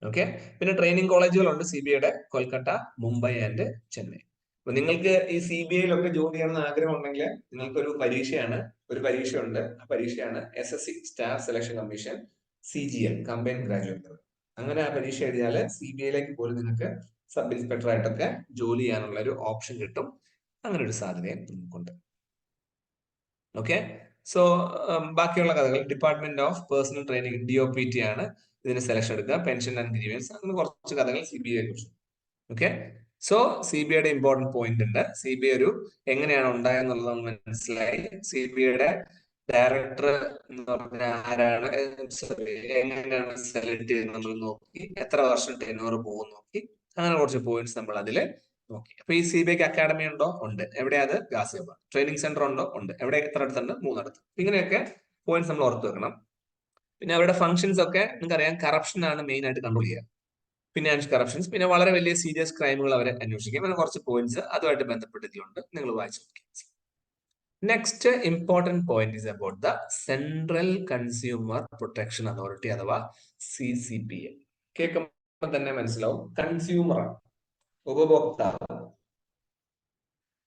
ഓക്കെ, പിന്നെ ട്രെയിനിങ് കോളേജുകളുണ്ട് CBIയുടെ, കൊൽക്കത്ത, മുംബൈ ആൻഡ് ചെന്നൈ. അപ്പൊ നിങ്ങൾക്ക് ഈ CBIയിലൊക്കെ ജോലി ചെയ്യണമെന്ന് ആഗ്രഹം ഉണ്ടെങ്കിൽ നിങ്ങൾക്കൊരു പരീക്ഷയുണ്ട്. ആ പരീക്ഷയാണ് SSC staff selection commission CGL combine graduate. അങ്ങനെ ആ പരീക്ഷ എഴുതിയാൽ CBIയിലേക്ക് പോലും നിങ്ങൾക്ക് സബ് ഇൻസ്പെക്ടർ ആയിട്ടൊക്കെ ജോലി ചെയ്യാനുള്ള ഒരു ഓപ്ഷൻ കിട്ടും. അങ്ങനെ ഒരു സാധ്യതയും നമുക്കുണ്ട്. ഓക്കെ, സോ ബാക്കിയുള്ള കഥകൾ department of personal training DOPT ആണ് ഇതിന് സെലക്ഷൻ എടുക്കുക. പെൻഷൻ ആൻഡ് ഗ്രീവൻസ്, അങ്ങനെ കുറച്ച് കഥകൾ CBIയെ കുറിച്ച്. ഓക്കെ, സോ CBIയുടെ ഇമ്പോർട്ടന്റ് പോയിന്റ് ഉണ്ട്. CBI ഒരു എങ്ങനെയാണ് ഉണ്ടായെന്നുള്ളത് മനസ്സിലായി. CBIയുടെ ഡയറക്ടർ എന്ന് പറഞ്ഞാൽ ആരാണ്, എങ്ങനെയാണ് സെലക്ട് ചെയ്യുന്നത് നോക്കി, എത്ര വർഷം ടെന്യൂർ പോകും നോക്കി, അങ്ങനെ കുറച്ച് പോയിന്റ്സ് നമ്മൾ അതില് നോക്കി. അപ്പൊ ഈ CBIക്ക് അക്കാഡമി ഉണ്ടോ? ഉണ്ട്. എവിടെയാ? അത് ഗാസിയാബാദ്. ട്രെയിനിങ് സെന്റർ ഉണ്ടോ? ഉണ്ട്. എവിടെ? എത്ര അടുത്തുണ്ട്? 3 അടുത്ത്. ഇങ്ങനെയൊക്കെ പോയിന്റ്സ് നമ്മൾ ഓർത്ത് വെക്കണം. പിന്നെ അവരുടെ ഫംഗ്ഷൻസ് ഒക്കെ നിങ്ങൾക്കറിയാം, കറപ്ഷൻ ആണ് മെയിൻ ആയിട്ട് കൺട്രോൾ ചെയ്യുക. ഫിനാൻഷ്യൽ കറപ്ഷൻസ്, പിന്നെ വളരെ വലിയ സീരിയസ് ക്രൈമുകൾ അവരെ അന്വേഷിക്കും. അങ്ങനെ കുറച്ച് പോയിന്റ്സ് അതുമായിട്ട് ബന്ധപ്പെട്ടിട്ടുണ്ട്, നിങ്ങൾ വായിച്ചു നോക്കി. Next important point is about the central consumer protection authority അഥവാ CCPA. കേൾക്കുമ്പോൾ തന്നെ മനസ്സിലാവും, കൺസ്യൂമർ ആണ്, ഉപഭോക്താവ്.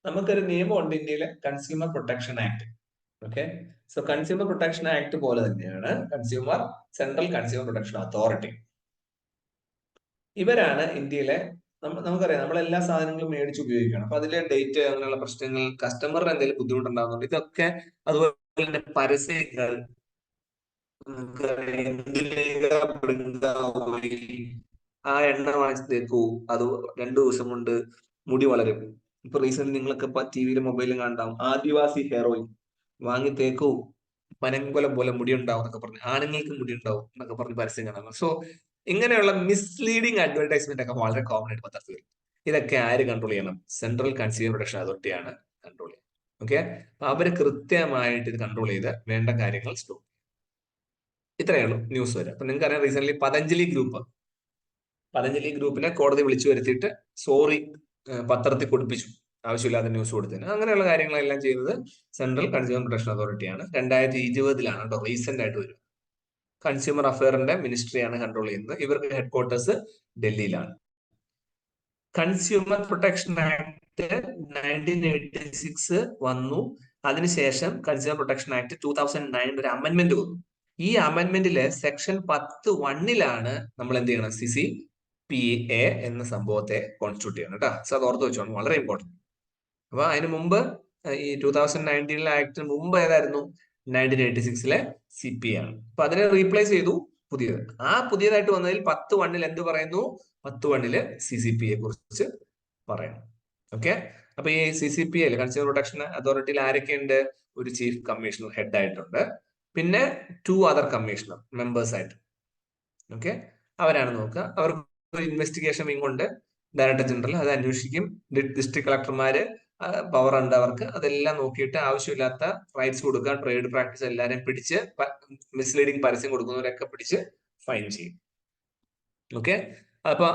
നമുക്കൊരു നിയമമുണ്ട് ഇന്ത്യയിലെ, consumer protection act. Okay, so consumer protection act പോലെ തന്നെയാണ് സെൻട്രൽ കൺസ്യൂമർ പ്രൊട്ടക്ഷൻ അതോറിറ്റി. ഇവരാണ് ഇന്ത്യയിലെ, നമുക്കറിയാം, നമ്മളെല്ലാ സാധനങ്ങളും മേടിച്ച് ഉപയോഗിക്കണം. അപ്പൊ അതിലെ ഡേറ്റ്, അങ്ങനെയുള്ള പ്രശ്നങ്ങൾ, കസ്റ്റമറിന് എന്തെങ്കിലും ബുദ്ധിമുട്ടുണ്ടാകുന്നുണ്ട്, ഇതൊക്കെ, അതുപോലെ തന്നെ പരസ്യങ്ങൾ, ആ എണ്ണ വാങ്ങിച്ച് തേക്കൂ, അത് 2 ദിവസം കൊണ്ട് മുടി വളരും. ഇപ്പൊ റീസെന്റ് നിങ്ങളൊക്കെ TVയിലും മൊബൈലിലും കണ്ടാവും, ആദിവാസി ഹെയർ ഓയിൽ വാങ്ങി തേക്കൂ, പനങ്കുലം പോലെ മുടി ഉണ്ടാവും എന്നൊക്കെ പറഞ്ഞ്, ആണുങ്ങൾക്ക് മുടി ഉണ്ടാവും എന്നൊക്കെ പറഞ്ഞ് പരസ്യം കാണാം. സോ ഇങ്ങനെയുള്ള മിസ്ലീഡിങ് അഡ്വർടൈസ്മെന്റ് ഒക്കെ വളരെ കോമൺ ആയിട്ട് പത്രത്തിൽ വരും. ഇതൊക്കെ ആര് കൺട്രോൾ ചെയ്യണം? സെൻട്രൽ കൺസ്യൂമർ പ്രൊട്ടക്ഷൻ അതോറിറ്റിയാണ് കൺട്രോൾ ചെയ്യുന്നത്. ഓക്കെ, അപ്പൊ അവര് കൃത്യമായിട്ട് ഇത് കൺട്രോൾ ചെയ്ത് വേണ്ട കാര്യങ്ങൾ സ്റ്റോപ്പ്. ഇത്രയേ ഉള്ളൂ ന്യൂസ് വരെ. അപ്പൊ നിങ്ങൾക്ക് അറിയാം, റീസെന്റ് പതഞ്ജലി ഗ്രൂപ്പിനെ കോടതി വിളിച്ചു വരുത്തിയിട്ട് സോറി പത്രത്തിൽ കൊടുപ്പിച്ചു, ആവശ്യമില്ലാത്ത ന്യൂസ് കൊടുത്തതിന്. അങ്ങനെയുള്ള കാര്യങ്ങളെല്ലാം ചെയ്യുന്നത് സെൻട്രൽ കൺസ്യൂമർ പ്രൊട്ടക്ഷൻ അതോറിറ്റിയാണ്. 2020 കേട്ടോ, റീസെന്റ് ആയിട്ട് വരും. കൺസ്യൂമർ അഫെയറിന്റെ മിനിസ്ട്രിയാണ് കൺട്രോൾ ചെയ്യുന്നത്. ഇവർക്ക് ഹെഡ് ക്വാർട്ടേഴ്സ് ഡൽഹിയിലാണ്. കൺസ്യൂമർ പ്രൊട്ടക്ഷൻ ആക്ട് 1986 വന്നു. അതിനുശേഷം കൺസ്യൂമർ പ്രൊട്ടക്ഷൻ ആക്ട് 2009 ഒരു അമെന്റ്മെന്റ് വന്നു. ഈ അമെന്റ്മെന്റില് സെക്ഷൻ 10(1) നമ്മൾ എന്ത് ചെയ്യണം? CCPA എന്ന സംഭവത്തെ കോൺസ്റ്റിറ്റ്യൂട്ട് ചെയ്യണം കേട്ടോ. സോ അത് ഓർത്ത് വെച്ചോണം, വളരെ ഇമ്പോർട്ടന്റ്. അപ്പൊ അതിന് മുമ്പ് ഈ 2019 ആക്ടിന് മുമ്പ് ഏതായിരുന്നു? 1986 CPA ആണ്. അപ്പൊ അതിനെ റീപ്ലേസ് ചെയ്തു പുതിയത്. ആ പുതിയതായിട്ട് വന്നതിൽ 10(1) എന്ത് പറയുന്നു? 10(1) CCPA കുറിച്ച് പറയണം. ഓക്കെ. അപ്പൊ ഈ CCPA കൺസ്യൂമർ പ്രൊട്ടക്ഷൻ അതോറിറ്റിയിൽ ആരൊക്കെയുണ്ട്? ഒരു ചീഫ് കമ്മീഷണർ ഹെഡ് ആയിട്ടുണ്ട്, പിന്നെ 2 അതർ കമ്മീഷണർ മെമ്പേഴ്സ് ആയിട്ട്. ഓക്കെ, അവരാണ് നോക്കുക. അവർക്ക് ഒരു ഇൻവെസ്റ്റിഗേഷൻ വിങ് ഉണ്ട്, ഡയറക്ടർ ജനറൽ അത് അന്വേഷിക്കും. ഡിസ്ട്രിക്ട് കളക്ടർമാര് പവർ ഉണ്ട് അവർക്ക്. അതെല്ലാം നോക്കിയിട്ട് ആവശ്യമില്ലാത്ത റൈറ്റ്സ് കൊടുക്കുക, ട്രേഡ് പ്രാക്ടീസ് എല്ലാവരെയും പിടിച്ച്, മിസ്ലീഡിങ് പരസ്യം കൊടുക്കുന്നവരൊക്കെ പിടിച്ച് ഫൈൻ ചെയ്യും. ഓക്കെ. അപ്പൊ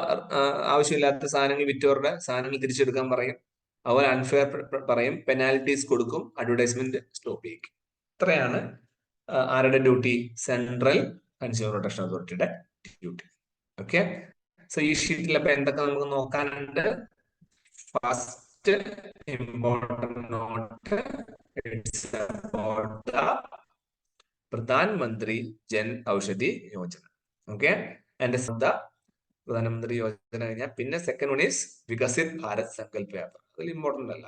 ആവശ്യമില്ലാത്ത സാധനങ്ങൾ വിറ്റവരുടെ സാധനങ്ങൾ തിരിച്ചെടുക്കാൻ പറയും. അവർ അൺഫെയർ പറയും, പെനാൽറ്റീസ് കൊടുക്കും, അഡ്വർടൈസ്മെന്റ് സ്റ്റോപ്പ് ചെയ്യും. ഇത്രയാണ് ആരുടെ ഡ്യൂട്ടി? സെൻട്രൽ കൺസ്യൂമർ പ്രൊട്ടക്ഷൻ അതോറിറ്റിയുടെ ഡ്യൂട്ടി. ഓക്കെ. സോ ഈ ഷീറ്റിൽ അപ്പൊ എന്തൊക്കെ നമുക്ക് നോക്കാനുണ്ട്? First important note, it's about the Pradhanmantri Jan Aushadhi Yojana. Okay. And Pradhanmantri Yojana കഴിഞ്ഞാൽ പിന്നെ second one is Viksit Bharat Sankalp Yatra. അതിൽ ഇമ്പോർട്ടന്റ് അല്ല.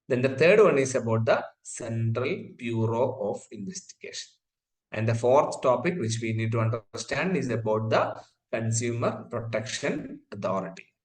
Then the third one is about the Central Bureau of Investigation. And the fourth topic which we need to understand is about the Consumer Protection Authority.